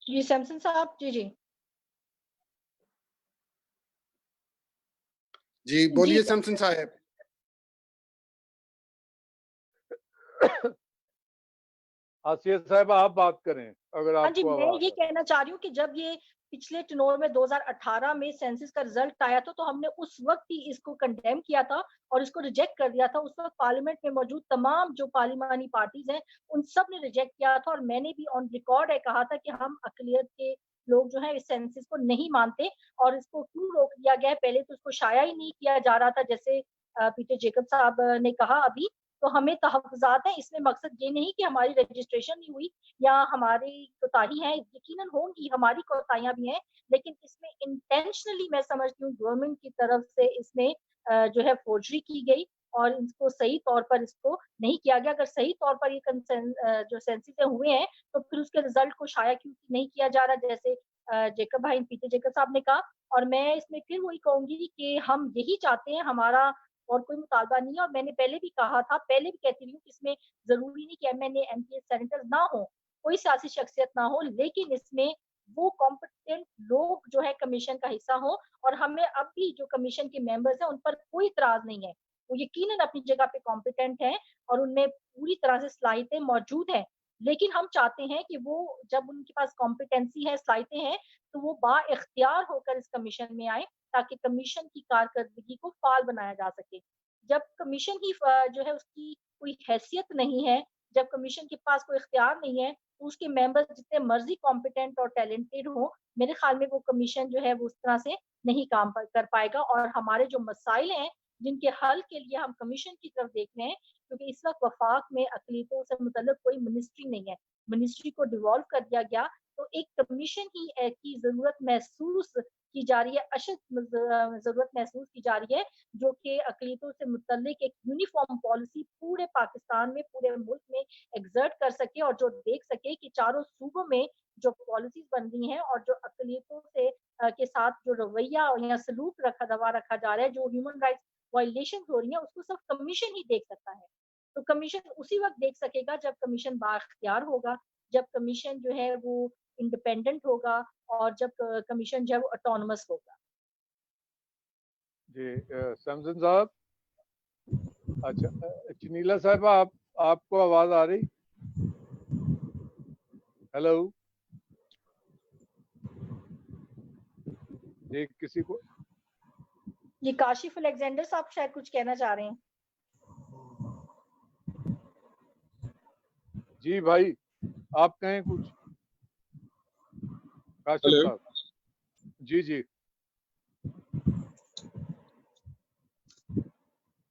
جی سیمسن صاحب جی جی جی بولیے سیمسن صاحب. آسیہ صاحب آپ بات کریں اگر ہاں آپ جی, کو میں آواز یہ کہنا چاہ رہی ہوں کہ جب یہ پچھلے ٹنور میں 2018 میں سینسس کا رزلٹ آیا تھا تو ہم نے اس وقت ہی اس کو کنڈیم کیا تھا اور اس کو ریجیکٹ کر دیا تھا. اس وقت پارلیمنٹ میں موجود تمام جو پارلیمانی پارٹیز ہیں ان سب نے ریجیکٹ کیا تھا, اور میں نے بھی آن ریکارڈ کہا تھا کہ ہم اقلیت کے لوگ جو ہیں اس سینسس کو نہیں مانتے اور اس کو کیوں روک دیا گیا ہے. پہلے تو اس کو شائع ہی نہیں کیا جا رہا تھا جیسے پیٹر جیکب صاحب نے کہا ابھی, تو ہمیں تحفظات ہیں. اس میں مقصد یہ نہیں کہ ہماری رجسٹریشن نہیں ہوئی یا ہماری کوتاہی ہے, یقیناً ہوں گی, ہماری کوتاہیاں بھی ہیں, لیکن اس میں انٹینشنلی میں سمجھتی ہوں گورنمنٹ کی طرف سے اس میں جو ہے فورجری کی گئی اور اس کو صحیح طور پر اس کو نہیں کیا گیا. اگر صحیح طور پر یہ جو سینسس ہوئے ہیں تو پھر اس کے رزلٹ کو شائع کیوں نہیں کیا جا رہا جیسے جیکب بھائی پیٹر جیکب صاحب نے کہا. اور میں اس میں پھر وہی کہوں گی کہ ہم یہی چاہتے ہیں, ہمارا اور کوئی مطالبہ نہیں ہے. اور میں نے پہلے بھی کہا تھا, پہلے بھی کہتی رہی ہوں کہ اس میں ضروری نہیں کہ M N A M P senator نہ ہو, کوئی سیاسی شخصیت نہ ہو, لیکن اس میں وہ کمپٹنٹ لوگ جو ہے کمیشن کا حصہ ہو. اور ہمیں اب بھی جو کمیشن کے ممبرز ہیں ان پر کوئی اعتراض نہیں ہے, وہ یقیناً اپنی جگہ پہ کمپٹنٹ ہیں اور ان میں پوری طرح سے صلاحیتیں موجود ہیں. لیکن ہم چاہتے ہیں کہ وہ جب ان کے پاس کمپٹنسی ہے, صلاحیتیں ہیں, تو وہ با اختیار ہو کر اس کمیشن میں آئے تاکہ کمیشن کی کارکردگی کو فعال بنایا جا سکے. جب کمیشن ہی جو ہے اس کی کوئی حیثیت نہیں ہے, جب کمیشن کے پاس کوئی اختیار نہیں ہے, تو اس کے ممبرز جتنے مرضی کمپیٹنٹ اور ٹیلنٹڈ ہوں, میرے خیال میں وہ کمیشن جو ہے وہ اس طرح سے نہیں کام کر پائے گا. اور ہمارے جو مسائل ہیں جن کے حل کے لیے ہم کمیشن کی طرف دیکھ رہے ہیں, کیونکہ اس وقت وفاق میں اقلیتوں سے متعلق کوئی منسٹری نہیں ہے, منسٹری کو ڈیوالو کر دیا گیا, تو ایک کمیشن ہی کی ضرورت محسوس کی جا رہی ہے, اشد ضرورت محسوس کی جا رہی ہے, جو کہ اقلیتوں سے متعلق ایک یونیفارم پالیسی پورے پاکستان میں, پورے ملک میں ایگزرٹ کر سکے اور جو دیکھ سکے کہ چاروں صوبوں میں جو پالیسیز بن رہی ہیں اور جو اقلیتوں سے کے ساتھ جو رویہ یا سلوک رکھا جا رہا ہے, جو ہیومن رائٹس وائلیشن ہو رہی ہیں, اس کو صرف کمیشن ہی دیکھ سکتا ہے. تو کمیشن اسی وقت دیکھ سکے گا جب کمیشن بااختیار ہوگا, جب کمیشن جو ہے وہ انڈیپینڈنٹ ہوگا اور جب کمیشن جو ہے وہ اٹونومس ہوگا. جی سمسن صاحب, اچھا چنیلا صاحب آپ کو آواز آ رہی؟ ہیلو جی, کسی کو جی کاشف الیگزینڈر صاحب شاید کچھ کہنا چاہ رہے ہیں. جی بھائی آپ کہیں کچھ. کاشف صاحب جی جی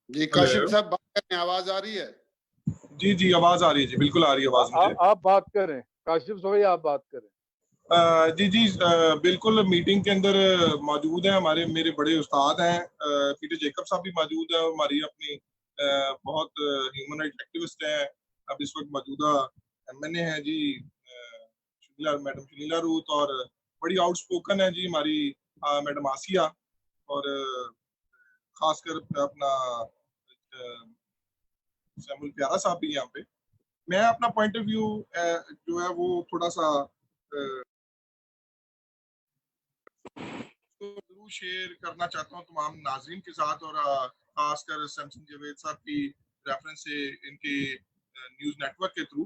جی کاشف صاحب بات کریں, آواز آ رہی ہے؟ جی جی آواز آ رہی ہے, جی بالکل آ رہی ہے آواز مجھے. آپ بات کریں کاشف صاحب, آپ بات کریں. جی جی بالکل میٹنگ کے اندر موجود ہیں ہمارے میرے بڑے استاد ہیں, پیٹر جیکب صاحب بھی موجود ہیں, ہماری اپنی بہت ہیومن رائٹ ایکٹیوسٹ ہیں, اب اس وقت موجودہ ایم این اے ہیں جی میڈم شنیلا روت, اور بڑی آؤٹ اسپوکن ہے جی ہماری میڈم آسیہ, اور خاص کر اپنا سیمول پیارا صاحب بھی یہاں پہ. میں اپنا پوائنٹ آف ویو جو ہے وہ تھوڑا سا ضرور شیئر کرنا چاہتا ہوں تمام ناظرین کے ساتھ, اور خاص کر سیمسن جاوید صاحب کی ریفرنس سے ان کے نیوز نیٹ ورک کے through.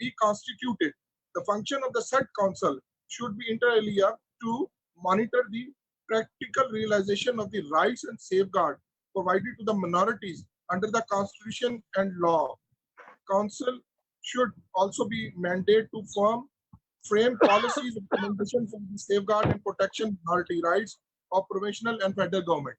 be constituted. The function of the said council should be inter alia to monitor the practical realization of the rights and safeguard provided to the minorities under the constitution and law. Council should also be mandated to frame policies and recommendations for the safeguard and protection minority rights of provincial and federal government.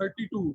32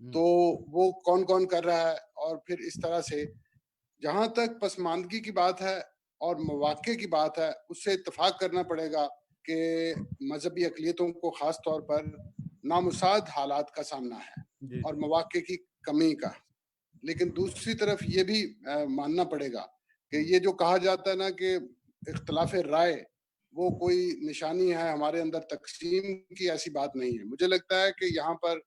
تو وہ کون کون کر رہا ہے, اور پھر اس طرح سے جہاں تک پسماندگی کی بات ہے اور مواقع کی بات ہے, اس سے اتفاق کرنا پڑے گا کہ مذہبی اقلیتوں کو خاص طور پر نامساعد حالات کا سامنا ہے اور مواقع کی کمی کا. لیکن دوسری طرف یہ بھی ماننا پڑے گا کہ یہ جو کہا جاتا ہے نا کہ اختلاف رائے وہ کوئی نشانی ہے ہمارے اندر تقسیم کی, ایسی بات نہیں ہے. مجھے لگتا ہے کہ یہاں پر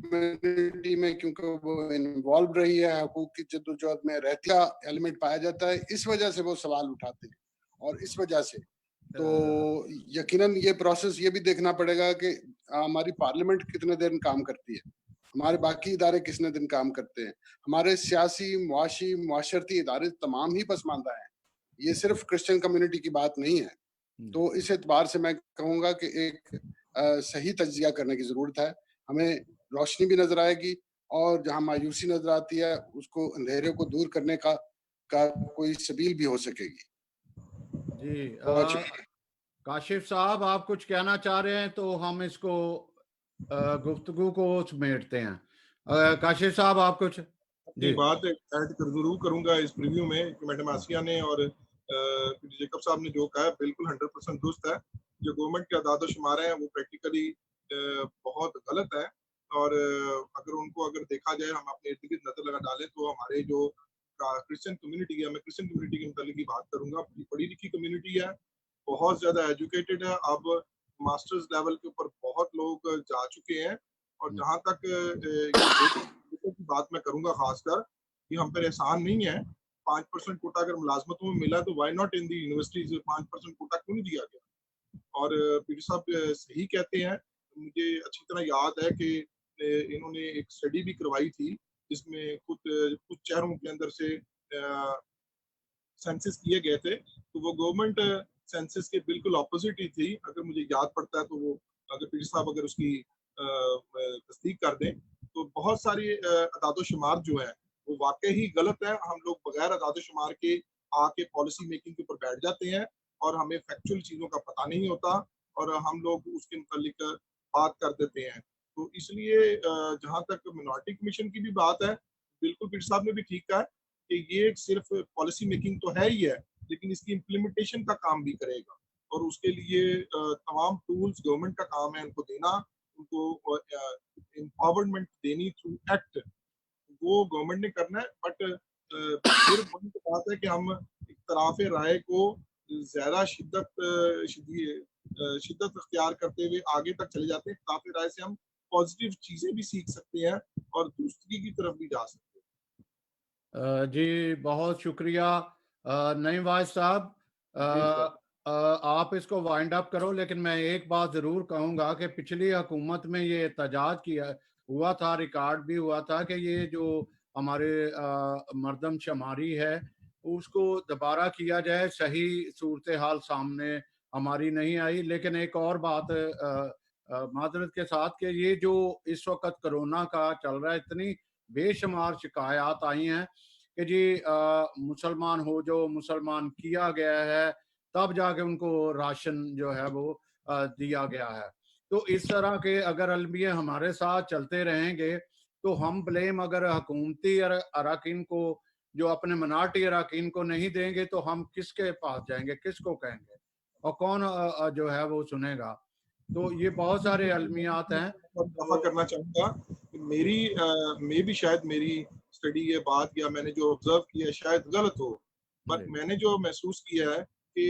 کمیونٹی میں کیونکہ وہ انوالو رہی ہے, حقوق کی جدوجہد میں رہتی ایلیمنٹ پایا جاتا ہے, اس وجہ سے وہ سوال اٹھاتے ہیں. اور اس وجہ سے تو یقیناً یہ پروسیس یہ بھی دیکھنا پڑے گا کہ ہماری پارلیمنٹ کتنے دن کام کرتی ہے, ہمارے باقی ادارے کتنے دن کام کرتے ہیں, ہمارے سیاسی معاشی معاشرتی ادارے تمام ہی پسماندہ ہیں, یہ صرف کرسچن کمیونٹی کی بات نہیں ہے. تو اس اعتبار سے میں کہوں گا کہ ایک صحیح تجزیہ کرنے کی ضرورت ہے. ہمیں روشنی بھی نظر آئے گی اور جہاں مایوسی نظر آتی ہے اس کو اندھیرے کو دور کرنے کا کوئی سبیل بھی ہو سکے گی. جی کاشف صاحب آپ کچھ کہنا چاہ رہے ہیں تو ہم اس کو گفتگو کو سمیٹتے ہیں. کاشف صاحب آپ کچھ جی بات ایڈ ضرور کروں گا اس پریویو میں کہ میڈم آسیہ نے اور جیکب صاحب نے جو کہا ہے بالکل 100% درست ہے. جو گورنمنٹ کے اعداد و شمار ہیں وہ پریکٹیکلی بہت غلط ہے, اور اگر دیکھا جائے, ہم اپنے ارد گرد نظر لگا ڈالیں تو ہمارے جو کرسچن کمیونٹی ہے, میں کرسچن کمیونٹی کے متعلق ہی بات کروں گا, پڑھی لکھی کمیونٹی ہے, بہت زیادہ ایجوکیٹڈ ہے. اب ماسٹرز لیول کے اوپر بہت لوگ جا چکے ہیں, اور جہاں تک کی بات میں کروں گا خاص کر کہ ہم پر احسان نہیں ہے. 5% کوٹا اگر ملازمتوں میں ملا تو why not in the universities 5% quota کیوں نہیں دیا گیا؟ اور پیر صاحب صحیح کہتے ہیں. مجھے اچھی طرح یاد ہے کہ انہوں نے ایک اسٹڈی بھی کروائی تھی جس میں کچھ شہروں کے اندر سے سینسس کیے گئے تھے, تو وہ گورنمنٹ سینسس کے بالکل اپوزٹ ہی تھی. اگر مجھے یاد پڑتا ہے تو وہ اگر پیر صاحب اگر اس کی تصدیق کر دیں تو بہت ساری اعداد و شمار جو ہے وہ واقعی غلط ہے. ہم لوگ بغیر اعداد و شمار کے آ کے پالیسی میکنگ کے اوپر بیٹھ جاتے ہیں اور ہمیں فیکچوئل چیزوں کا پتہ نہیں ہوتا اور ہم لوگ اس کے متعلق بات کر دیتے ہیں. تو اس لیے جہاں تک منارٹی کمیشن کی بھی بات ہے, بالکل پیر صاحب نے بھی ٹھیک کہا کہ یہ صرف پالیسی میکنگ تو ہے ہی ہے, لیکن اس کی امپلیمنٹیشن کا کام بھی کرے گا, اور اس کے لیے تمام ٹولز گورنمنٹ کا کام ہے ان کو دینا, ان کو امپاورمنٹ دینی تھرو ایکٹ, وہ گورنمنٹ نے کرنا ہے. بٹ پھر وہی بات ہے کہ ہم اختلاف رائے کو زیادہ شدت اختیار کرتے ہوئے آگے تک چلے جاتے ہیں. اختلاف رائے سے ہم پازیٹیو چیزیں بھی سیکھ سکتے ہیں اور درستگی کی طرف بھی جا سکتے ہیں. جی بہت شکریہ نعیم واحد صاحب. آپ اس کو وائنڈ اپ کرو, لیکن میں ایک بات ضرور کہوں گا کہ پچھلی حکومت میں یہ احتجاج کیا ہوا تھا, ریکارڈ بھی ہوا تھا کہ یہ جو ہمارے مردم شماری ہے اس کو دوبارہ کیا جائے. صحیح صورتحال سامنے ہماری نہیں آئی. لیکن ایک اور بات معذرت کے ساتھ کہ یہ جو اس وقت کرونا کا چل رہا ہے, اتنی بے شمار شکایات آئی ہیں کہ جی مسلمان ہو جو مسلمان کیا گیا ہے تب جا کے ان کو راشن جو ہے وہ دیا گیا ہے. تو اس طرح کے اگر المیہ ہمارے ساتھ چلتے رہیں گے تو ہم بلیم اگر حکومتی اراکین کو جو اپنے منارٹی اراکین کو نہیں دیں گے تو ہم کس کے پاس جائیں گے, کس کو کہیں گے, اور کون جو ہے وہ سنے گا؟ تو یہ بہت سارے المیات ہیں. اضافہ کرنا چاہوں گا میں بھی شاید میری اسٹڈی یہ بات یا میں نے جو آبزرو کیا ہے شاید غلط ہو, بٹ میں نے جو محسوس کیا ہے کہ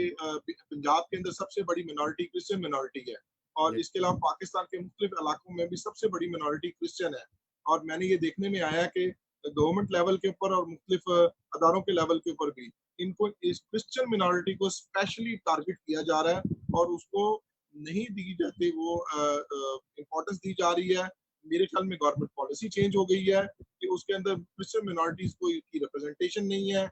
پنجاب کے اندر سب سے بڑی منارٹی کرسچن منارٹی ہے, اور اس کے علاوہ پاکستان کے مختلف علاقوں میں بھی سب سے بڑی منارٹی کرسچن ہے. اور میں نے یہ دیکھنے میں آیا کہ گورنمنٹ لیول کے اوپر اور مختلف اداروں کے لیول کے اوپر بھی ان کو اس کرسچن منارٹی کو اسپیشلی ٹارگٹ کیا جا رہا ہے اور اس کو نہیں دی جاتی وہ امپورٹنس دی جا رہی ہے. میرے خیال میں گورنمنٹ پالیسی چینج ہو گئی ہے کہ اس کے اندر کرسچن منارٹیز کو کی ریپرزنٹیشن نہیں ہے.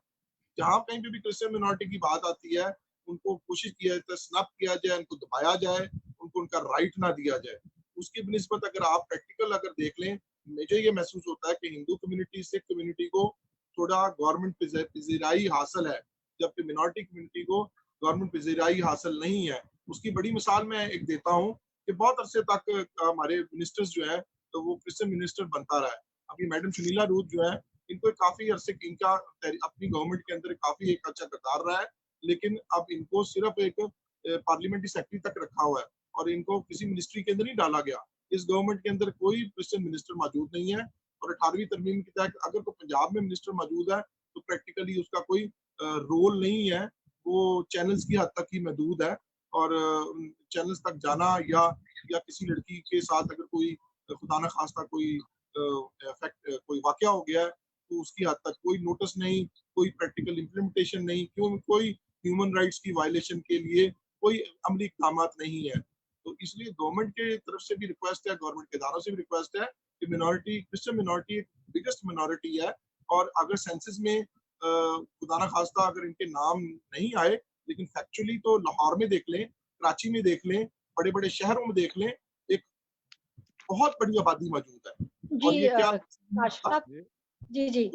جہاں کہیں پہ بھی کرسچن منارٹی کی بات آتی ہے ان کو کوشش کیا جائے, سنپ کیا جائے, ان کو دبایا جائے, ان کو ان کا رائٹ نہ دیا جائے. اس کی بنسبت اگر آپ پریکٹیکل اگر دیکھ لیں, مجھے یہ محسوس ہوتا ہے کہ ہندو کمیونٹی سکھ کمیونٹی کو تھوڑا گورنمنٹ پذیرائی حاصل ہے, جبکہ منارٹی کمیونٹی کو گورنمنٹ پذیرائی حاصل نہیں ہے. اس کی بڑی مثال میں ایک دیتا ہوں کہ بہت عرصے تک ہمارے منسٹرز جو ہے تو وہ کرسچن منسٹر بنتا رہا ہے. ابھی میڈم شنیلا روت جو ہے ان کو کافی عرصے ان کا اپنی گورنمنٹ کے اندر کافی ایک اچھا کردار رہا ہے, لیکن اب ان کو صرف ایک پارلیمنٹری سیکرٹری تک رکھا ہوا ہے اور ان کو کسی منسٹری کے اندر نہیں ڈالا گیا. اس گورنمنٹ کے اندر کوئی کرسچن منسٹر موجود نہیں ہے, اور 18ویں ترمیم کے تحت اگر کوئی پنجاب میں منسٹر موجود ہے تو پریکٹیکلی اس کا کوئی رول نہیں ہے, وہ چینلز کی حد تک ہی محدود ہے. اور چینلز تک جانا یا کسی لڑکی کے ساتھ اگر کوئی خدا نخواستہ کوئی کوئی واقعہ ہو گیا ہے تو اس کی حد تک کوئی نوٹس نہیں, کوئی پریکٹیکل امپلیمنٹیشن نہیں, کوئی ہیومن رائٹس کی وائلیشن کے لیے کوئی عملی اقدامات نہیں ہے. تو اس لیے گورنمنٹ کے طرف سے بھی ریکویسٹ ہے, گورنمنٹ کے اداروں سے بھی ریکویسٹ ہے کہ minority Christian minority biggest minority ہے, اور اگر سینسس میں خدا نخواستہ اگر ان کے نام نہیں آئے, لیکن فیکچولی تو لاہور میں دیکھ لیں, کراچی میں دیکھ لیں, بڑے بڑے شہروں میں دیکھ لیں, ایک بہت بڑی آبادی موجود ہے. اور یہ کیا جی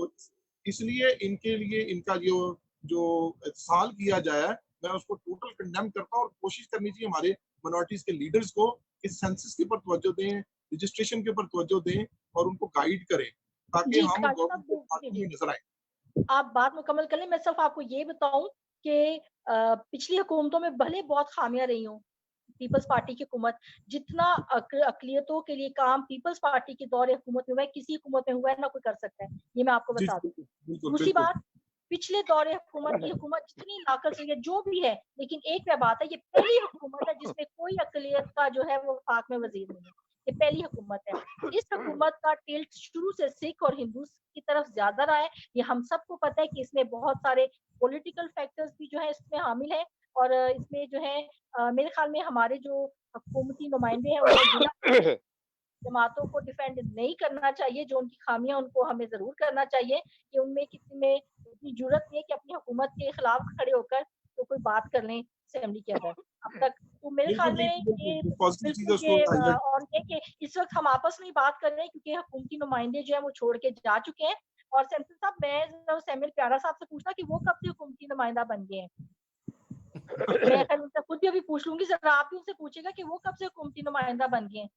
اس لیے ان کے لیے ان کا جو اتصال کیا جائے میں اس کو ٹوٹل کنڈیم کرتا ہوں, اور کوشش کرنی چاہیے ہمارے منارٹیز کے لیڈرز کو اس سینسس کے اوپر توجہ دیں, رجسٹریشن کے اوپر توجہ دیں اور ان کو گائیڈ کریں تاکہ ہم گورنمنٹ میں نظر آئیں. آپ بات مکمل کر لیں, میں صرف آپ کو یہ بتاؤں کہ پچھلی حکومتوں میں بھلے بہت خامیاں رہی ہوں, پیپلز پارٹی کی حکومت جتنا اقلیتوں کے لیے کام پیپلز پارٹی کے دور حکومت میں ہوا ہے کسی حکومت میں ہوا ہے نہ کوئی کر سکتا ہے, یہ میں آپ کو بتا دوں. دوسری بات, پچھلے دور حکومت کی حکومت جتنی لاکر سے جو بھی ہے, لیکن ایک بات ہے, یہ پہلی حکومت ہے جس میں کوئی اقلیت کا جو ہے وہ وفاق میں وزیر نہیں ہے. یہ پہلی حکومت ہے. اس حکومت کا ٹلٹ شروع سے سکھ اور ہندو کی طرف زیادہ رہا ہے. یہ ہم سب کو پتہ ہے کہ اس میں بہت سارے پولیٹیکل فیکٹرز بھی جو ہے اس میں حامل ہیں, اور اس میں جو ہے میرے خیال میں ہمارے جو حکومتی نمائندے ہیں انہیں جماعتوں کو ڈیفینڈ نہیں کرنا چاہیے, جو ان کی خامیاں ان کو ہمیں ضرور کرنا چاہیے کہ ان میں کسی میں اتنی جرت نہیں ہے کہ اپنی حکومت کے خلاف کھڑے ہو کر تو کوئی بات کر لیں اسمبلی کے اندر اب تک. تو میرے خیال میں یہ بالکل یہ اور یہ کہ اس وقت ہم آپس میں بات کر رہے ہیں کیونکہ حکومتی نمائندے جو ہیں وہ چھوڑ کے جا چکے ہیں. اور سینسر صاحب, میں سیمل پیارا صاحب سے پوچھنا کہ وہ کب سے حکومتی نمائندہ بن گئے ہیں. میں ان سے خود بھی ابھی پوچھ لوں گی, ذرا آپ بھی ان سے پوچھے گا کہ وہ کب سے حکومتی نمائندہ بن گئے ہیں.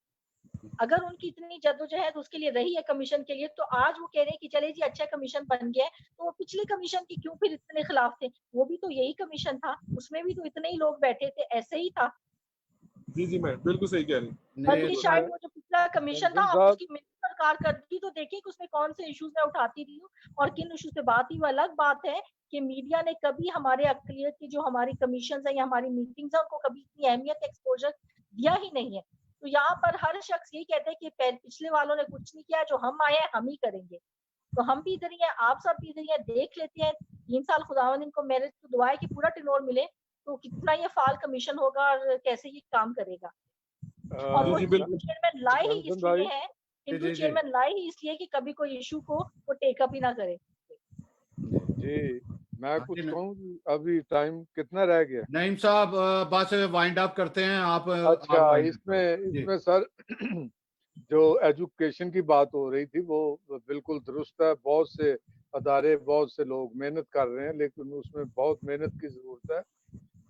اگر ان کی اتنی جدوجہد اس کے لیے رہی ہے کمیشن کے لیے, تو آج وہ کہہ رہے ہیں کہ چلے جی اچھا کمیشن بن گیا ہے, تو وہ پچھلے کمیشن کی کیوں پھر اتنے خلاف تھے؟ وہ بھی تو یہی کمیشن تھا, اس میں بھی تو اتنے ہی لوگ بیٹھے تھے, ایسے ہی تھا. جی میں بالکل صحیح کہہ رہی ہوں. بلکہ شاید وہ جو پچھلا کمیشن تھا آپ اس کی سرکار کرتی تو دیکھیں کہ اس میں کون سے ایشوز میں اٹھاتی رہی ہوں اور کن ایشوز پہ بات ہی. وہ الگ بات ہے کہ میڈیا نے کبھی ہمارے اقلیت کی جو ہماری کمیشنز ہیں یا ہماری میٹنگز ہیں ان کو کبھی اتنی اہمیت ایکسپوجر دیا ہی نہیں ہے. تو یہاں پر ہر شخص یہی کہتے ہیں کہ پچھلے والوں نے کچھ نہیں کیا, جو ہم آئے ہیں ہم ہی کریں گے. تو ہم بھی ادھر ہی ہیں, آپ سب بھی ادھر ہی ہیں, دیکھ لیتے ہیں 3 سال خداوند ان کو میرے تو دعا ہے کہ پورا ٹینور ملے, تو کتنا یہ فعال کمیشن ہوگا اور کیسے یہ کام کرے گا. اور وہ ہندو چیئرمین لائے ہی اس لیے ہے, ہندو چیئرمین لائے ہی اس لیے کہ کبھی کوئی ایشو کو وہ ٹیک اپ ہی نہ کرے. جی میں کچھ کہوں, ابھی ٹائم کتنا رہ گیا؟ نعیم صاحب بات وائنڈ اپ کرتے ہیں آپ. اچھا, اس میں سر جو ایجوکیشن کی بات ہو رہی تھی وہ بالکل درست ہے. بہت سے ادارے, بہت سے لوگ محنت کر رہے ہیں, لیکن اس میں بہت محنت کی ضرورت ہے.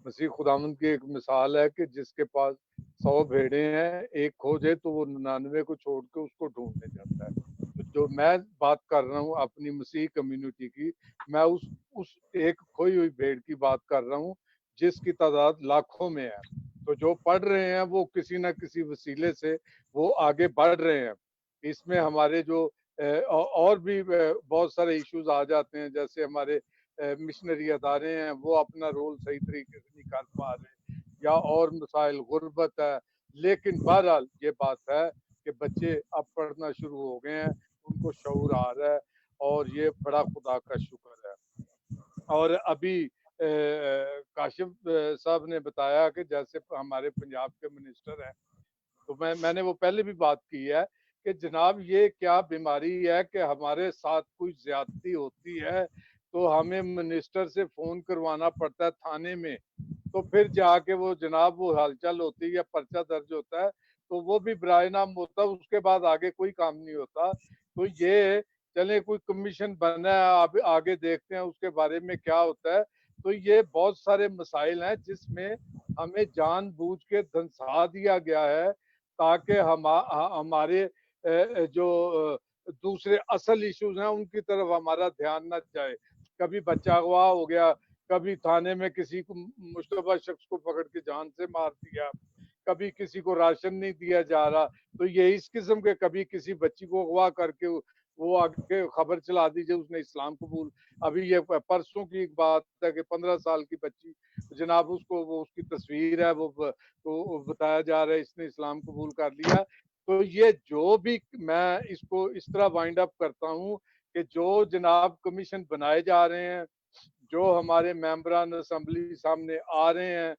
مسیح خداوند کی ایک مثال ہے کہ جس کے پاس 100 بھیڑیں ہیں, ایک کھو جائے تو وہ 99 کو چھوڑ کے اس کو ڈھونڈنے جاتا ہے. جو میں بات کر رہا ہوں اپنی مسیح کمیونٹی کی, میں اس ایک کھوئی ہوئی بھیڑ کی بات کر رہا ہوں جس کی تعداد لاکھوں میں ہے. تو جو پڑھ رہے ہیں وہ کسی نہ کسی وسیلے سے وہ آگے بڑھ رہے ہیں. اس میں ہمارے جو اور بھی بہت سارے ایشوز آ جاتے ہیں, جیسے ہمارے مشنری ادارے ہیں وہ اپنا رول صحیح طریقے سے نہیں کر پا رہے, یا اور مسائل, غربت ہے. لیکن بہرحال یہ بات ہے کہ بچے اب پڑھنا شروع ہو گئے ہیں, ان کو شعور آ رہا ہے, اور یہ بڑا خدا کا شکر ہے. اور ابھی کاشف صاحب نے بتایا کہ جیسے ہمارے پنجاب کے منسٹر ہیں, تو میں نے وہ پہلے بھی بات کی ہے کہ جناب یہ کیا بیماری ہے کہ ہمارے ساتھ کوئی زیادتی ہوتی ہے تو ہمیں منسٹر سے فون کروانا پڑتا ہے تھانے میں, تو پھر جا کے وہ جناب وہ ہلچل ہوتی ہے یا پرچہ درج ہوتا ہے تو وہ بھی برائے نام ہوتا ہے, اس کے بعد آگے کوئی کام نہیں ہوتا. تو یہ چلیں کوئی کمیشن بنا ہے, آگے دیکھتے ہیں اس کے بارے میں کیا ہوتا ہے. تو یہ بہت سارے مسائل ہیں جس میں ہمیں جان بوجھ کے دھنسا دیا گیا ہے تاکہ ہمارے جو دوسرے اصل ایشوز ہیں ان کی طرف ہمارا دھیان نہ جائے. کبھی بچہ اغوا ہو گیا, کبھی تھانے میں کسی کو مشتبہ شخص کو پکڑ کے جان سے مار دیا, کبھی کسی کو راشن نہیں دیا جا رہا. تو یہ اس قسم کے, کبھی کسی بچی کو اغوا کر کے وہ آگے خبر چلا دیجیے اس نے اسلام قبول. ابھی یہ پرسوں کی ایک بات ہے کہ 15 سال کی بچی جناب, اس کو وہ اس کی تصویر ہے, وہ بتایا جا رہا ہے اس نے اسلام قبول کر لیا. تو یہ جو بھی, میں اس کو اس طرح وائنڈ اپ کرتا ہوں کہ جو جناب کمیشن بنائے جا رہے ہیں, جو ہمارے ممبران اسمبلی سامنے آ رہے ہیں,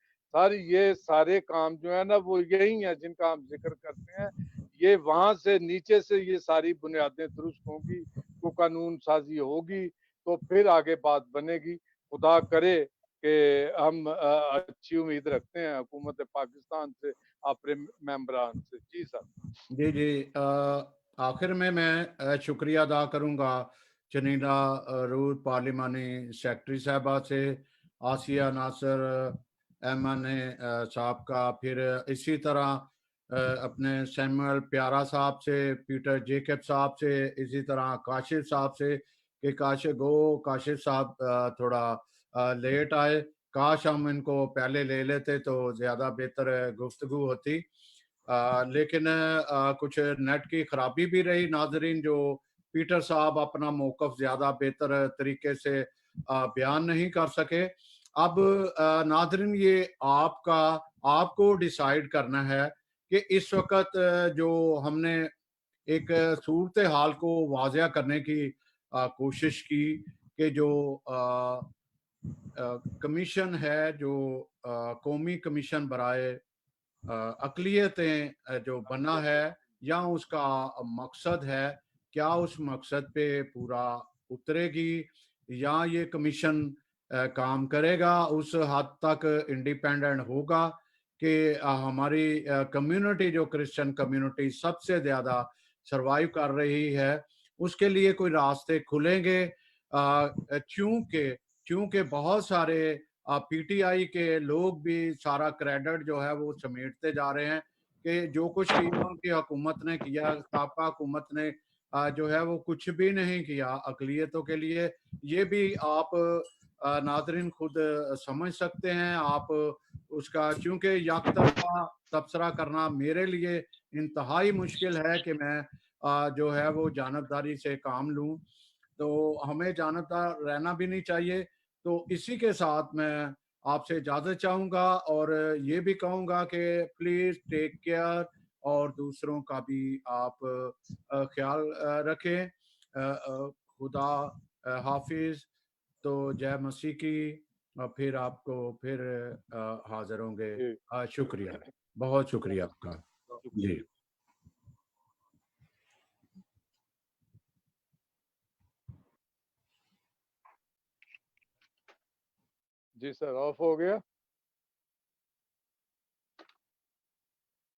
یہ سارے کام جو ہے نا وہ یہی ہیں جن کا ہم ذکر کرتے ہیں. یہ وہاں سے نیچے سے یہ ساری بنیادیں درست ہوں گی, تو قانون سازی ہوگی, تو پھر آگے بات بنے گی. خدا کرے کہ ہم اچھی امید رکھتے ہیں حکومت پاکستان سے, اپنے ممبران سے. جی سر. جی آخر میں شکریہ ادا کروں گا چنیلا روت پارلیمانی سیکرٹری صاحبہ سے, آسیہ ناصر ایمن صاحب کا, پھر اسی طرح اپنے سیموئل پیارا صاحب سے, پیٹر جیکب صاحب سے, اسی طرح کاشف صاحب سے کہ کاشف صاحب تھوڑا لیٹ آئے. کاش ہم ان کو پہلے لے لیتے تو زیادہ بہتر گفتگو ہوتی, لیکن کچھ نیٹ کی خرابی بھی رہی. ناظرین, جو پیٹر صاحب اپنا موقف زیادہ بہتر طریقے سے بیان نہیں کر سکے. اب ناظرین, یہ آپ کو ڈیسائیڈ کرنا ہے کہ اس وقت جو ہم نے ایک صورتحال کو واضح کرنے کی کوشش کی کہ جو کمیشن ہے, جو قومی کمیشن برائے اقلیتیں جو بنا ہے, یا اس کا مقصد ہے, کیا اس مقصد پہ پورا اترے گی, یا یہ کمیشن کام کرے گا, اس حد تک انڈیپینڈنٹ ہوگا کہ ہماری کمیونٹی, جو کرسچن کمیونٹی سب سے زیادہ سروائیو کر رہی ہے, اس کے لیے کوئی راستے کھلیں گے. چونکہ بہت سارے پی ٹی آئی کے لوگ بھی سارا کریڈٹ جو ہے وہ سمیٹتے جا رہے ہیں کہ جو کچھ ان کی حکومت نے کیا, سابقہ حکومت نے جو ہے وہ کچھ بھی نہیں کیا اقلیتوں کے لیے. یہ بھی آپ ناظرین خود سمجھ سکتے ہیں. آپ اس کا, چونکہ یک طرفہ تبصرہ کرنا میرے لیے انتہائی مشکل ہے کہ میں جو ہے وہ جانبداری سے کام لوں, تو ہمیں جانبدار رہنا بھی نہیں چاہیے. تو اسی کے ساتھ میں آپ سے اجازت چاہوں گا, اور یہ بھی کہوں گا کہ پلیز ٹیک کیئر, اور دوسروں کا بھی آپ خیال رکھیں. خدا حافظ. تو جے مسیح کی. پھر آپ کو پھر حاضر ہوں گے. شکریہ, بہت شکریہ آپ کا. جی جی سر, آف ہو گیا.